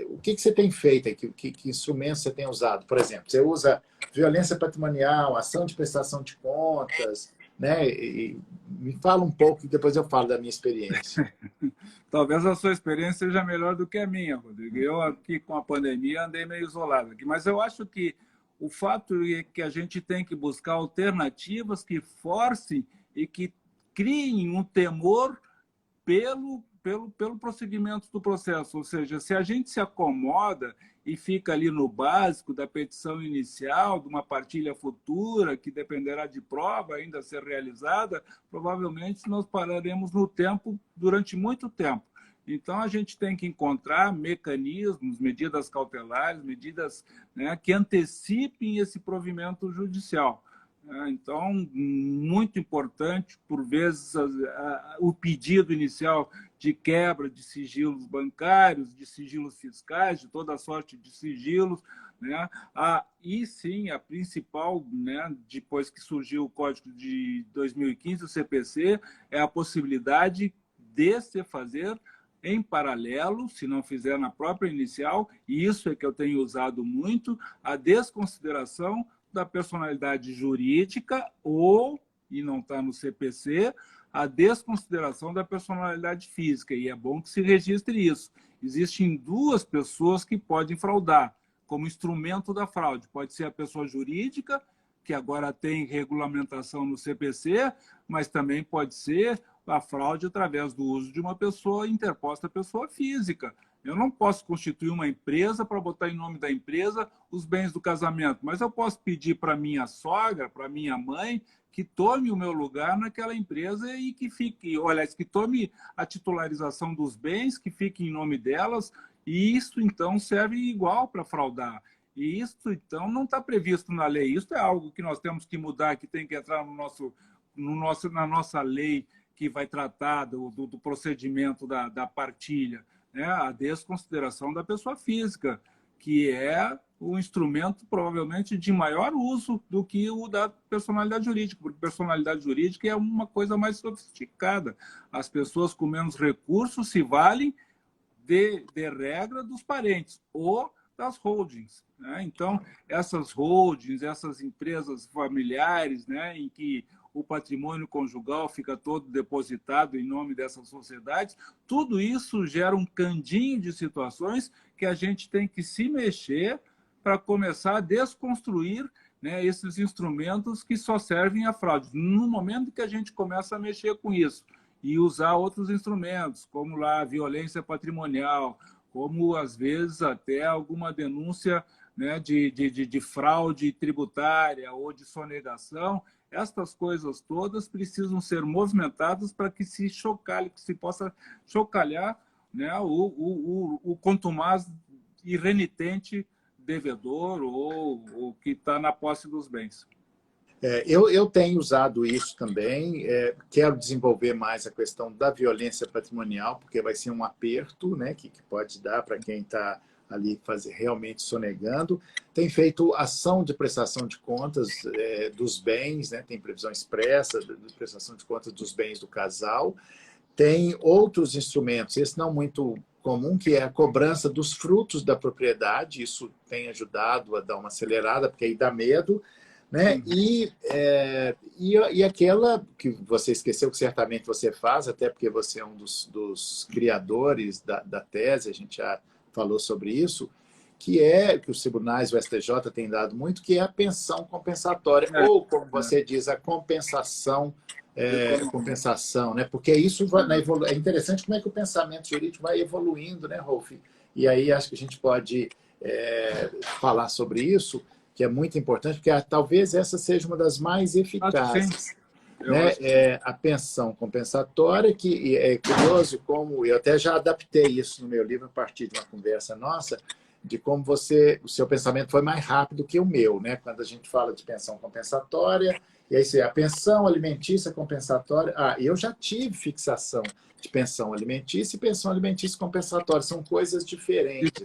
o que você tem feito? Que instrumentos você tem usado? Por exemplo, você usa violência patrimonial, ação de prestação de contas, né? E me fala um pouco, e depois eu falo da minha experiência. Talvez a sua experiência seja melhor do que a minha, Rodrigo. Eu aqui com a pandemia andei meio isolado aqui, mas eu acho que o fato é que a gente tem que buscar alternativas que forcem e que criem um temor pelo prosseguimento do processo. Ou seja, se a gente se acomoda e fica ali no básico da petição inicial, de uma partilha futura, que dependerá de prova ainda a ser realizada, provavelmente nós pararemos no tempo durante muito tempo. Então, a gente tem que encontrar mecanismos, medidas cautelares, medidas, né, que antecipem esse provimento judicial. Então, muito importante, por vezes, o pedido inicial de quebra de sigilos bancários, de sigilos fiscais, de toda sorte de sigilos, né? E sim, a principal, né, depois que surgiu o Código de 2015, o CPC, é a possibilidade de se fazer em paralelo, se não fizer na própria inicial, e isso é que eu tenho usado muito, a desconsideração da personalidade jurídica ou, e não está no CPC, a desconsideração da personalidade física, e é bom que se registre isso. Existem duas pessoas que podem fraudar como instrumento da fraude. Pode ser a pessoa jurídica, que agora tem regulamentação no CPC, mas também pode ser a fraude através do uso de uma pessoa interposta à pessoa física. Eu não posso constituir uma empresa para botar em nome da empresa os bens do casamento, mas eu posso pedir para minha sogra, para minha mãe, que tome o meu lugar naquela empresa e que fique, olha, que tome a titularização dos bens, que fique em nome delas, e isso então serve igual para fraudar. E isso então não está previsto na lei. Isso é algo que nós temos que mudar, que tem que entrar na nossa lei que vai tratar do procedimento da partilha, né? A desconsideração da pessoa física, que é o instrumento provavelmente de maior uso do que o da personalidade jurídica, porque personalidade jurídica é uma coisa mais sofisticada. As pessoas com menos recursos se valem de regra dos parentes ou das holdings, né? Então, essas holdings, essas empresas familiares, né, em que o patrimônio conjugal fica todo depositado em nome dessas sociedades, tudo isso gera um candinho de situações que a gente tem que se mexer para começar a desconstruir, né, esses instrumentos que só servem à fraude. No momento que a gente começa a mexer com isso e usar outros instrumentos, como lá a violência patrimonial, como às vezes até alguma denúncia, né, de fraude tributária ou de sonegação, estas coisas todas precisam ser movimentadas para que se chocalhe, que se possa chocalhar, né, o contumaz e renitente devedor ou que está na posse dos bens. Eu tenho usado isso também, quero desenvolver mais a questão da violência patrimonial, porque vai ser um aperto, né, que pode dar para quem está ali realmente sonegando. Tem feito ação de prestação de contas dos bens, né, tem previsão expressa de prestação de contas dos bens do casal. Tem outros instrumentos, esse não muito comum, que é a cobrança dos frutos da propriedade. Isso tem ajudado a dar uma acelerada, porque aí dá medo, né? E aquela que você esqueceu, que certamente você faz, até porque você é um dos criadores da tese, a gente já falou sobre isso, que os tribunais, o STJ tem dado muito, que é a pensão compensatória, ou, como você diz, a compensação, né? Porque isso é interessante como é que o pensamento jurídico vai evoluindo, né, Rolf? E aí acho que a gente pode falar sobre isso, que é muito importante, porque talvez essa seja uma das mais eficazes. Né? A pensão compensatória, que é curioso como eu até já adaptei isso no meu livro a partir de uma conversa nossa, de como o seu pensamento foi mais rápido que o meu, né? Quando a gente fala de pensão compensatória, e aí a pensão alimentícia compensatória. Eu já tive fixação de pensão alimentícia e pensão alimentícia compensatória, são coisas diferentes.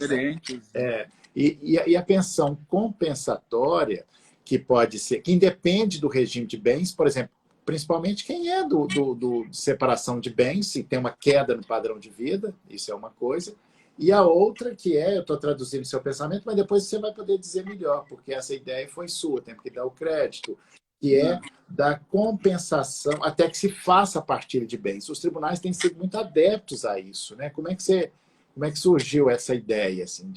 Né? E a pensão compensatória, que pode ser, que independe do regime de bens, por exemplo, principalmente quem é de separação de bens, se tem uma queda no padrão de vida, isso é uma coisa. E a outra que eu estou traduzindo seu pensamento, mas depois você vai poder dizer melhor, porque essa ideia foi sua, tem que dar o crédito, que é da compensação, até que se faça a partilha de bens. Os tribunais têm sido muito adeptos a isso, né? Como é que surgiu essa ideia? Assim,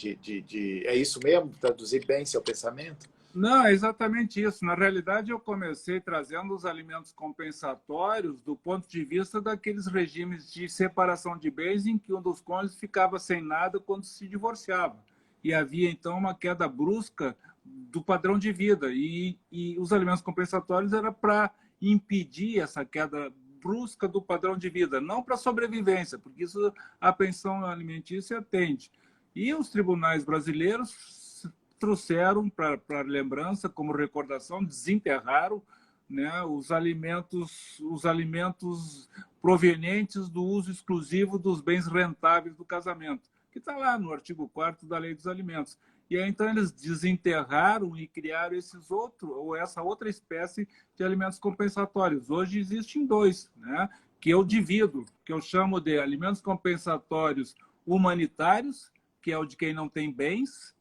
é isso mesmo? Traduzir bem seu pensamento? Não, é exatamente isso. Na realidade, eu comecei trazendo os alimentos compensatórios do ponto de vista daqueles regimes de separação de bens em que um dos cônjuges ficava sem nada quando se divorciava. E havia, então, uma queda brusca do padrão de vida. E os alimentos compensatórios era para impedir essa queda brusca do padrão de vida, não para sobrevivência, porque isso a pensão alimentícia atende. E os tribunais brasileiros trouxeram para lembrança, como recordação, desenterraram, né, os alimentos provenientes do uso exclusivo dos bens rentáveis do casamento, que está lá no artigo 4º da Lei dos Alimentos. E aí, então, eles desenterraram e criaram essa outra espécie de alimentos compensatórios. Hoje existem dois, né, que eu divido, que eu chamo de alimentos compensatórios humanitários, que é o de quem não tem bens,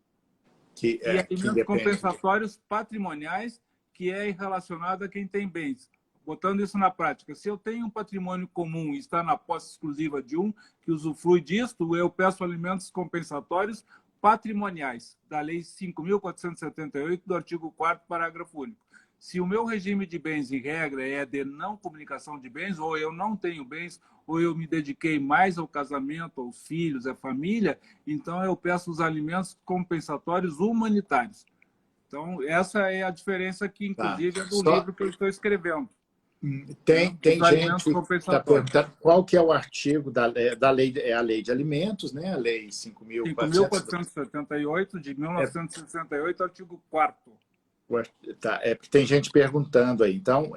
e alimentos compensatórios patrimoniais, que é relacionado a quem tem bens. Botando isso na prática, se eu tenho um patrimônio comum e está na posse exclusiva de um que usufrui disto, eu peço alimentos compensatórios patrimoniais, da Lei 5.478, do artigo 4º, parágrafo único. Se o meu regime de bens, em regra, é de não comunicação de bens, ou eu não tenho bens, ou eu me dediquei mais ao casamento, aos filhos, à família, então eu peço os alimentos compensatórios humanitários. Então, essa é a diferença que, inclusive, é do livro que eu estou escrevendo. Tem gente que está perguntando qual que é o artigo da lei, é a Lei de Alimentos, né? A Lei 5.478, de 1968, artigo 4º. Tá, porque tem gente perguntando aí. Então,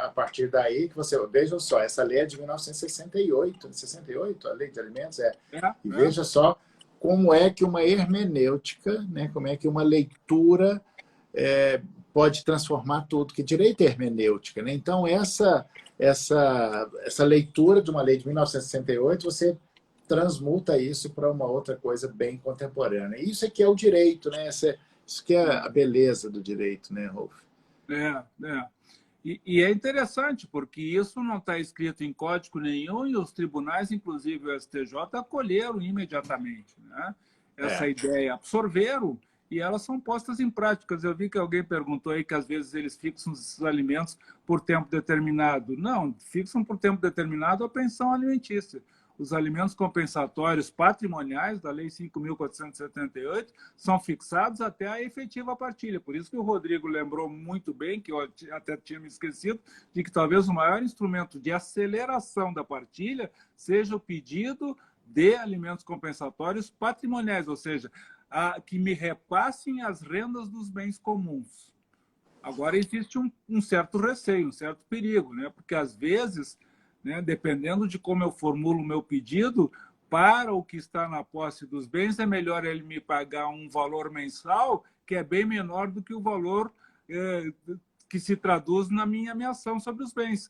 a partir daí que você... Vejam só, essa lei é de 1968, 68, a Lei de Alimentos veja só como é que uma hermenêutica, né, como é que uma leitura pode transformar tudo, que direito é hermenêutica, né? Então, essa leitura de uma lei de 1968, você transmuta isso para uma outra coisa bem contemporânea. Isso aqui é o direito, né? Isso que é a beleza do direito, né, Rolf? E é interessante, porque isso não está escrito em código nenhum e os tribunais, inclusive o STJ, acolheram imediatamente, né? Essa ideia, absorveram, e elas são postas em práticas. Eu vi que alguém perguntou aí que às vezes eles fixam esses alimentos por tempo determinado. Não, fixam por tempo determinado a pensão alimentícia. Os alimentos compensatórios patrimoniais da Lei 5.478 são fixados até a efetiva partilha. Por isso que o Rodrigo lembrou muito bem, que eu até tinha me esquecido, de que talvez o maior instrumento de aceleração da partilha seja o pedido de alimentos compensatórios patrimoniais, ou seja, que me repassem as rendas dos bens comuns. Agora, existe um certo receio, um certo perigo, né? Porque, às vezes, né, dependendo de como eu formulo o meu pedido, para o que está na posse dos bens, é melhor ele me pagar um valor mensal que é bem menor do que o valor que se traduz na minha ameação sobre os bens.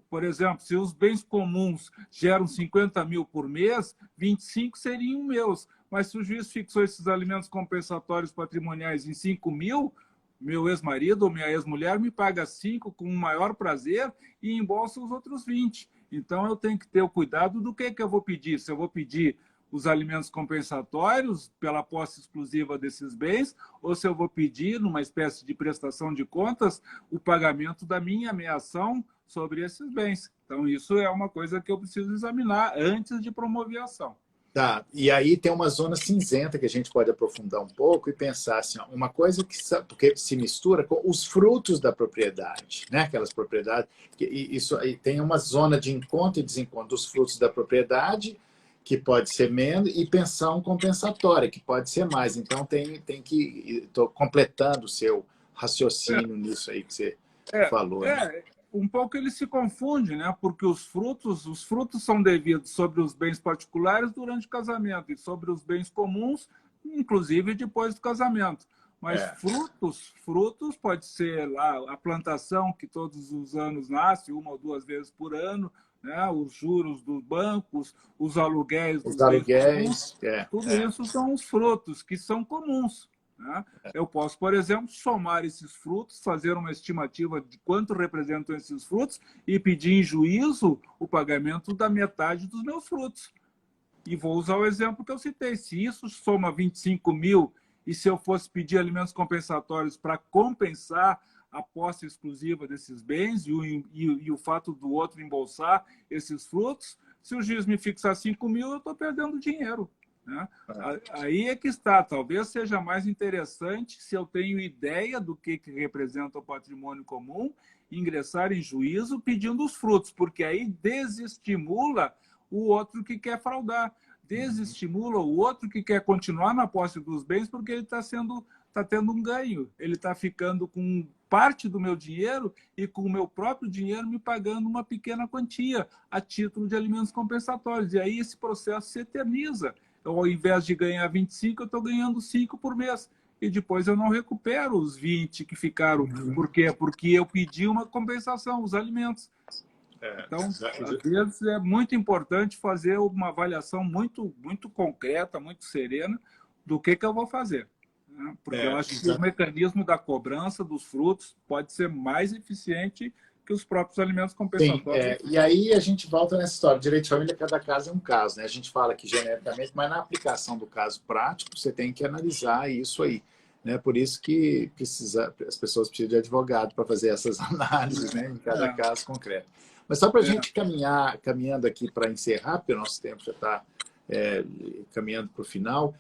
Por exemplo, se os bens comuns geram 50 mil por mês, 25 seriam meus. Mas se o juiz fixou esses alimentos compensatórios patrimoniais em 5 mil, meu ex-marido ou minha ex-mulher me paga 5 com o maior prazer e embolsa os outros 20. Então, eu tenho que ter o cuidado do que eu vou pedir. Se eu vou pedir os alimentos compensatórios pela posse exclusiva desses bens, ou se eu vou pedir, numa espécie de prestação de contas, o pagamento da minha ameação sobre esses bens. Então, isso é uma coisa que eu preciso examinar antes de promover a ação. Tá, e aí tem uma zona cinzenta que a gente pode aprofundar um pouco e pensar assim, ó, uma coisa porque se mistura com os frutos da propriedade, né? Aquelas propriedades, isso aí tem uma zona de encontro e desencontro dos frutos da propriedade, que pode ser menos, e pensão compensatória, que pode ser mais. Então tem que... Estou completando o seu raciocínio nisso aí que você falou. Né? Um pouco ele se confunde, né? Porque os frutos são devidos sobre os bens particulares durante o casamento e sobre os bens comuns, inclusive depois do casamento. Mas frutos pode ser lá a plantação que todos os anos nasce, 1 ou 2 vezes por ano, né? Os juros dos bancos, os aluguéis dos bens comuns, tudo isso são os frutos que são comuns. Né? Eu posso, por exemplo, somar esses frutos, fazer uma estimativa de quanto representam esses frutos e pedir em juízo o pagamento da metade dos meus frutos. E vou usar o exemplo que eu citei. Se isso soma 25 mil e se eu fosse pedir alimentos compensatórios para compensar a posse exclusiva desses bens e o fato do outro embolsar esses frutos, se o juiz me fixar 5 mil, eu estou perdendo dinheiro. Né? Aí é que está. Talvez seja mais interessante, se eu tenho ideia do que representa o patrimônio comum, ingressar em juízo pedindo os frutos, porque aí desestimula o outro que quer fraudar, desestimula o outro que quer continuar na posse dos bens, porque ele está tendo um ganho, ele está ficando com parte do meu dinheiro e com o meu próprio dinheiro me pagando uma pequena quantia a título de alimentos compensatórios. E aí esse processo se eterniza. Eu, ao invés de ganhar 25, eu estou ganhando 5 por mês. E depois eu não recupero os 20 que ficaram. Por quê? Porque eu pedi uma compensação, os alimentos. Então, às vezes, é muito importante fazer uma avaliação muito concreta, muito serena do que eu vou fazer. Né? Porque eu acho que o mecanismo da cobrança dos frutos pode ser mais eficiente que os próprios alimentos compensatórios. Sim, e aí a gente volta nessa história. Direito de família, cada caso é um caso. Né? A gente fala aqui genericamente, mas na aplicação do caso prático, você tem que analisar isso aí. Né? Por isso que as pessoas precisam de advogado para fazer essas análises, né? Em cada caso concreto. Mas só para a gente caminhando aqui para encerrar, porque o nosso tempo já está caminhando para o final,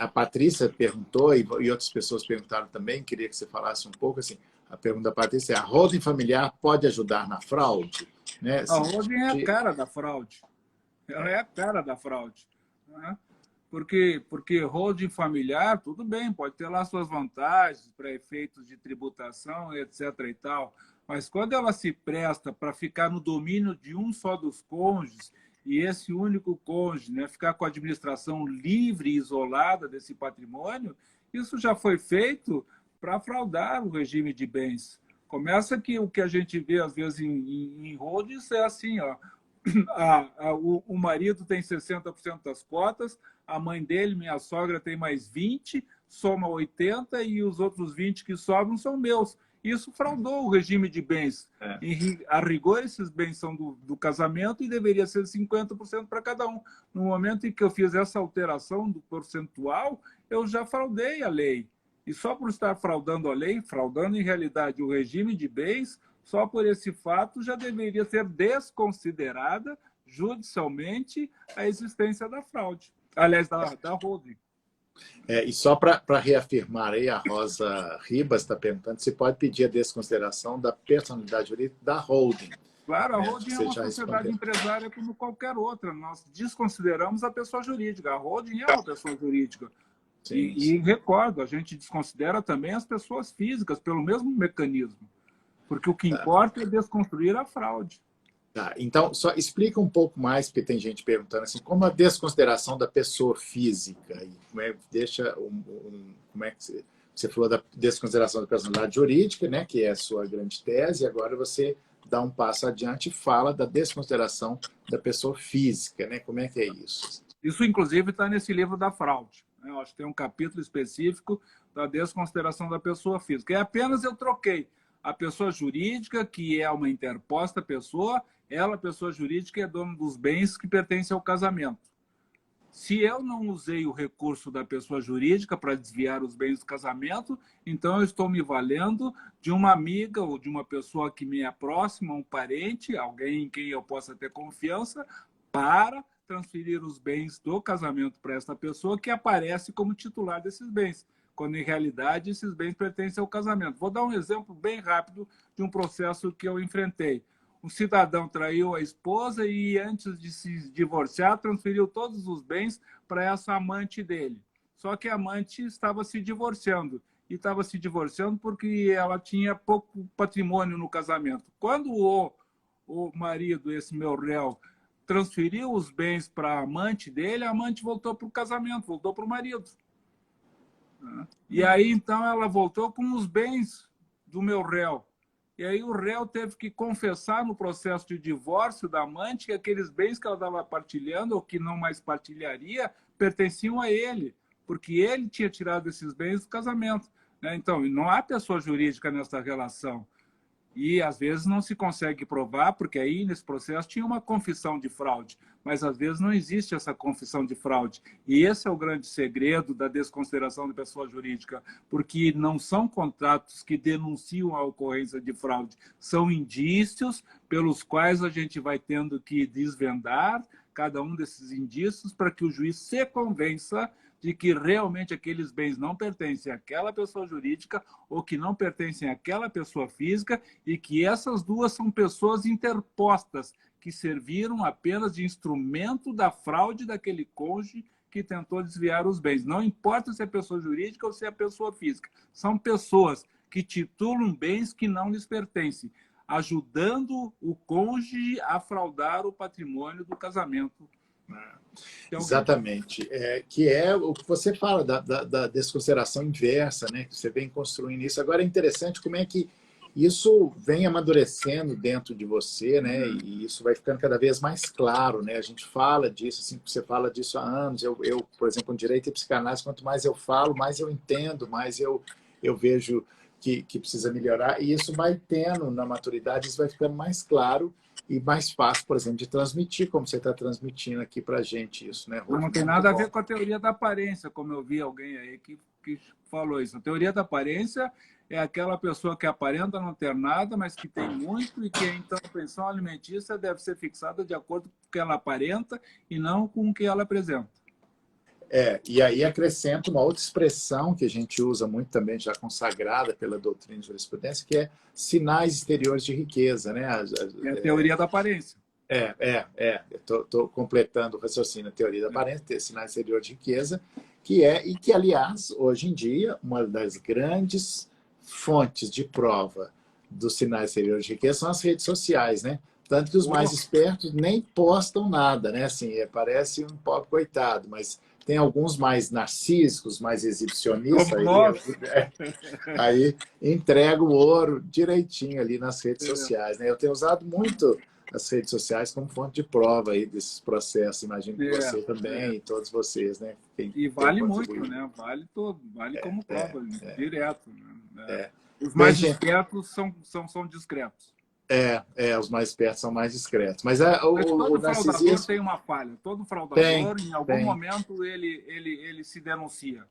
a Patrícia perguntou, e outras pessoas perguntaram também, queria que você falasse um pouco, assim, a pergunta da Patrícia é: a holding familiar pode ajudar na fraude? Né? A holding é a cara da fraude. Ela é a cara da fraude. Né? Porque holding familiar, tudo bem, pode ter lá suas vantagens para efeitos de tributação, etc. e tal, mas quando ela se presta para ficar no domínio de um só dos cônjuges, e esse único cônjuge, né, ficar com a administração livre e isolada desse patrimônio, isso já foi feito para fraudar o regime de bens. Começa que o que a gente vê, às vezes, em holdings é assim, ó, o marido tem 60% das cotas, a mãe dele, minha sogra, tem mais 20, soma 80 e os outros 20 que sobram são meus. Isso fraudou o regime de bens. A rigor, esses bens são do casamento e deveria ser 50% para cada um. No momento em que eu fiz essa alteração do percentual, eu já fraudei a lei. E só por estar fraudando a lei, fraudando em realidade o regime de bens, só por esse fato já deveria ser desconsiderada judicialmente a existência da fraude. Aliás, da holding. E só para reafirmar aí, a Rosa Ribas está perguntando se pode pedir a desconsideração da personalidade jurídica da holding. Claro, a holding é uma sociedade empresária como qualquer outra. Nós desconsideramos a pessoa jurídica. A holding é uma pessoa jurídica. Sim, e recordo, a gente desconsidera também as pessoas físicas pelo mesmo mecanismo. Porque o que importa é desconstruir a fraude. Tá, então, só explica um pouco mais, porque tem gente perguntando assim, como a desconsideração da pessoa física, como é que você falou da desconsideração da personalidade jurídica, né, que é a sua grande tese, e agora você dá um passo adiante e fala da desconsideração da pessoa física, né? Como é que é isso? Isso, inclusive, está nesse livro da fraude. Né? Eu acho que tem um capítulo específico da desconsideração da pessoa física. E apenas eu troquei a pessoa jurídica, que é uma interposta pessoa, ela, pessoa jurídica, é dona dos bens que pertencem ao casamento. Se eu não usei o recurso da pessoa jurídica para desviar os bens do casamento, então eu estou me valendo de uma amiga ou de uma pessoa que me é próxima, um parente, alguém em quem eu possa ter confiança, para transferir os bens do casamento para essa pessoa que aparece como titular desses bens, quando em realidade esses bens pertencem ao casamento. Vou dar um exemplo bem rápido de um processo que eu enfrentei. Um cidadão traiu a esposa e, antes de se divorciar, transferiu todos os bens para essa amante dele. Só que a amante estava se divorciando. E estava se divorciando porque ela tinha pouco patrimônio no casamento. Quando o marido, esse meu réu, transferiu os bens para a amante dele, a amante voltou para o casamento, voltou para o marido. E aí, então, ela voltou com os bens do meu réu. E aí o réu teve que confessar no processo de divórcio da amante que aqueles bens que ela estava partilhando, ou que não mais partilharia, pertenciam a ele, porque ele tinha tirado esses bens do casamento. Né? Então, não há pessoa jurídica nessa relação. E, às vezes, não se consegue provar, porque aí, nesse processo, tinha uma confissão de fraude. Mas, às vezes, não existe essa confissão de fraude. E esse é o grande segredo da desconsideração de pessoa jurídica, porque não são contratos que denunciam a ocorrência de fraude, são indícios pelos quais a gente vai tendo que desvendar cada um desses indícios para que o juiz se convença de que realmente aqueles bens não pertencem àquela pessoa jurídica ou que não pertencem àquela pessoa física e que essas duas são pessoas interpostas que serviram apenas de instrumento da fraude daquele cônjuge que tentou desviar os bens. Não importa se é pessoa jurídica ou se é pessoa física. São pessoas que titulam bens que não lhes pertencem, ajudando o cônjuge a fraudar o patrimônio do casamento. Exatamente. Que é o que você fala da desconsideração inversa, né? Que você vem construindo isso. Agora é interessante como é que isso vem amadurecendo dentro de você, né? E isso vai ficando cada vez mais claro, né? A gente fala disso, assim, você fala disso há anos. Eu, por exemplo, com direito e psicanálise, quanto mais eu falo, mais eu entendo, mais eu vejo que precisa melhorar. E isso vai tendo na maturidade, isso vai ficando mais claro e mais fácil, por exemplo, de transmitir, como você está transmitindo aqui para a gente isso, né, Rolf? Não tem Muito nada a bom. ver com a teoria da aparência, como eu vi alguém aí que falou isso. A teoria da aparência é aquela pessoa que aparenta não ter nada, mas que tem muito, e que então a pensão alimentícia deve ser fixada de acordo com o que ela aparenta e não com o que ela apresenta. E aí acrescenta uma outra expressão que a gente usa muito também, já consagrada pela doutrina de jurisprudência, que é sinais exteriores de riqueza, né? É a teoria da aparência. Estou completando o raciocínio, a teoria da aparência, ter sinais exteriores de riqueza, que, aliás, hoje em dia, uma das grandes fontes de prova dos sinais exteriores de riqueza são as redes sociais, né? Tanto que os mais espertos nem postam nada, né? Assim, parece um pobre coitado, mas tem alguns mais narcísicos, mais exibicionistas, aí entrega o ouro direitinho ali nas redes sociais, né? Eu tenho usado muito as redes sociais como fonte de prova aí desses processos, imagino que você também e todos vocês, né? E vale muito, né? Vale todo, vale como prova, direto. Né? Os mais espertos são discretos. Os mais espertos são mais discretos. Mas todo narcisismo fraudador tem uma falha. Todo fraudador, em algum momento, ele se denuncia.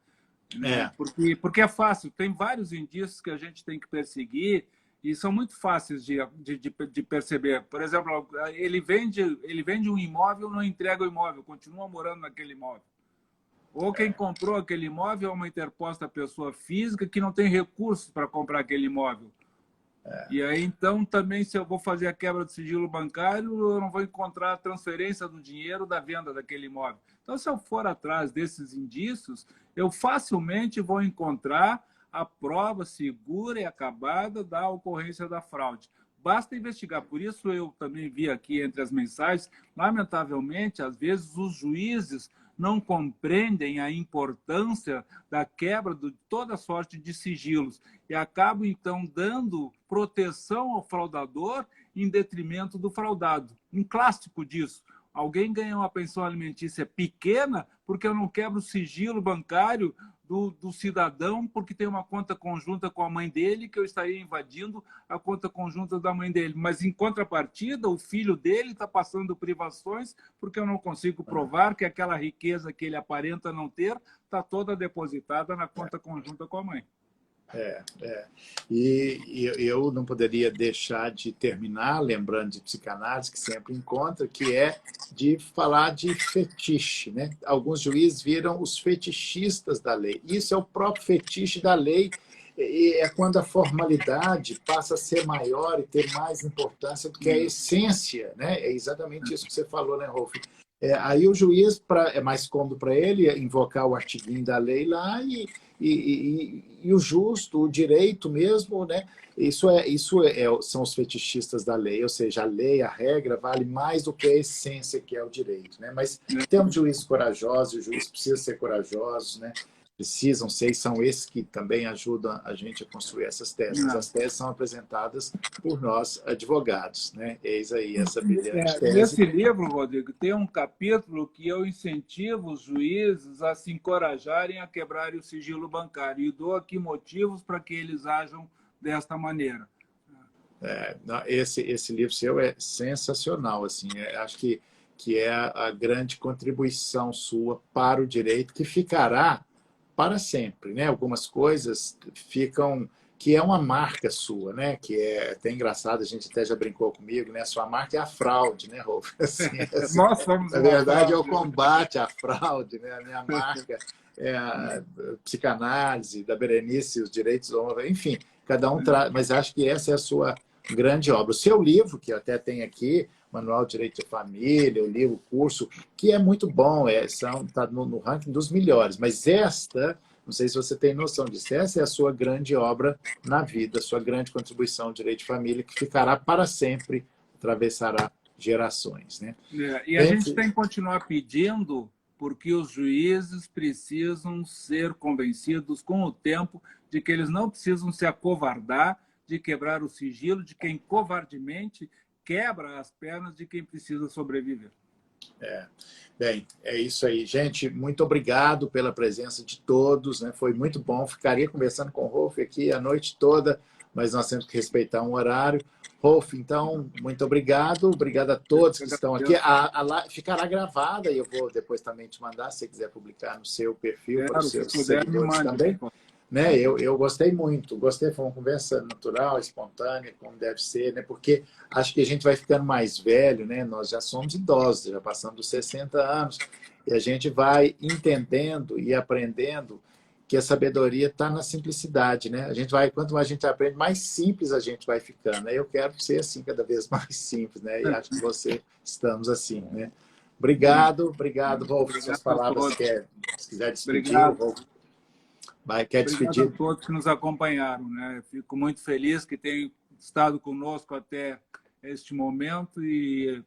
Né? Porque é fácil. Tem vários indícios que a gente tem que perseguir e são muito fáceis de perceber. Por exemplo, ele vende um imóvel, não entrega o imóvel, continua morando naquele imóvel. Ou quem comprou aquele imóvel é uma interposta pessoa física que não tem recursos para comprar aquele imóvel. E aí, então, também, se eu vou fazer a quebra do sigilo bancário, eu não vou encontrar a transferência do dinheiro da venda daquele imóvel. Então, se eu for atrás desses indícios, eu facilmente vou encontrar a prova segura e acabada da ocorrência da fraude. Basta investigar. Por isso, eu também vi aqui entre as mensagens, lamentavelmente, às vezes, os juízes não compreendem a importância da quebra de toda sorte de sigilos e acabam, então, dando proteção ao fraudador em detrimento do fraudado. Um clássico disso. Alguém ganha uma pensão alimentícia pequena porque eu não quebro o sigilo bancário do cidadão porque tem uma conta conjunta com a mãe dele que eu estaria invadindo a conta conjunta da mãe dele. Mas, em contrapartida, o filho dele está passando privações porque eu não consigo provar que aquela riqueza que ele aparenta não ter está toda depositada na conta conjunta com a mãe. E eu não poderia deixar de terminar lembrando de psicanálise, que sempre encontra, que é de falar de fetiche, né? Alguns juízes viram os fetichistas da lei. Isso é o próprio fetiche da lei, é quando a formalidade passa a ser maior e ter mais importância do que a essência, né? É exatamente isso que você falou, né, Rolf? Aí o juiz, é mais cômodo para ele invocar o artiguinho da lei lá e o justo, o direito mesmo, né? São os fetichistas da lei, ou seja, a lei, a regra, vale mais do que a essência que é o direito, né? Mas temos juízes corajosos, o juiz precisa ser corajoso, né? Precisam ser, e são esses que também ajudam a gente a construir essas teses. As teses são apresentadas por nós, advogados, né? Eis aí essa brilhante tese. Nesse livro, Rodrigo, tem um capítulo que eu incentivo os juízes a se encorajarem a quebrarem o sigilo bancário e dou aqui motivos para que eles ajam desta maneira. Esse livro seu é sensacional, assim, acho que é a grande contribuição sua para o direito, que ficará para sempre, né? Algumas coisas ficam, que é uma marca sua, né? Que é até engraçado, a gente até já brincou comigo, né? Sua marca é a fraude, né, Rolf? Nós somos na verdade, é o combate à fraude, né? A minha marca é a psicanálise da Berenice, os direitos humanos, enfim, cada um traz, mas acho que essa é a sua grande obra. O seu livro, que eu até tenho aqui, Manual de Direito de Família, o livro, o curso, que é muito bom, está no ranking dos melhores, mas esta Não sei se você tem noção disso. Essa é a sua grande obra na vida, a sua grande contribuição ao direito de família, que ficará para sempre, atravessará gerações, né? E a gente tem que continuar pedindo, porque os juízes precisam ser convencidos com o tempo de que eles não precisam se acovardar de quebrar o sigilo de quem covardemente quebra as pernas de quem precisa sobreviver. Bem, é isso aí. Gente, muito obrigado pela presença de todos, né? Foi muito bom. Ficaria conversando com o Rolf aqui a noite toda, mas nós temos que respeitar um horário. Rolf, então, muito obrigado. Obrigado a todos que estão aqui. A live ficará gravada e eu vou depois também te mandar, se você quiser publicar no seu perfil, para os seus seguidores também. Né? Eu gostei muito, foi uma conversa natural, espontânea, como deve ser, né? Porque acho que a gente vai ficando mais velho, né? Nós já somos idosos, já passamos dos 60 anos, e a gente vai entendendo e aprendendo que a sabedoria está na simplicidade, né? Quanto mais a gente aprende, mais simples a gente vai ficando. Eu quero ser assim, cada vez mais simpes, né? E acho que estamos assim, né? Obrigado, Rolf. Suas palavras, se quiser despedir, Rolf. Quer despedir? Obrigado a todos que nos acompanharam, né? Fico muito feliz que tenham estado conosco até este momento e,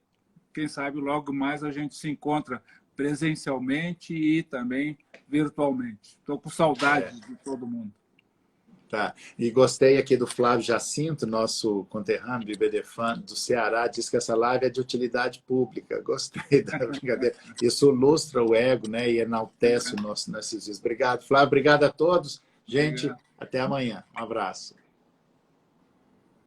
quem sabe, logo mais a gente se encontra presencialmente e também virtualmente. Estou com saudade de todo mundo. Tá. E gostei aqui do Flávio Jacinto, nosso conterrâneo do IBDFAN do Ceará, diz que essa live é de utilidade pública. Gostei da brincadeira. Isso ilustra o ego, né? E enaltece o nosso Narcisismo. Obrigado, Flávio. Obrigado a todos. Gente, até amanhã. Um abraço.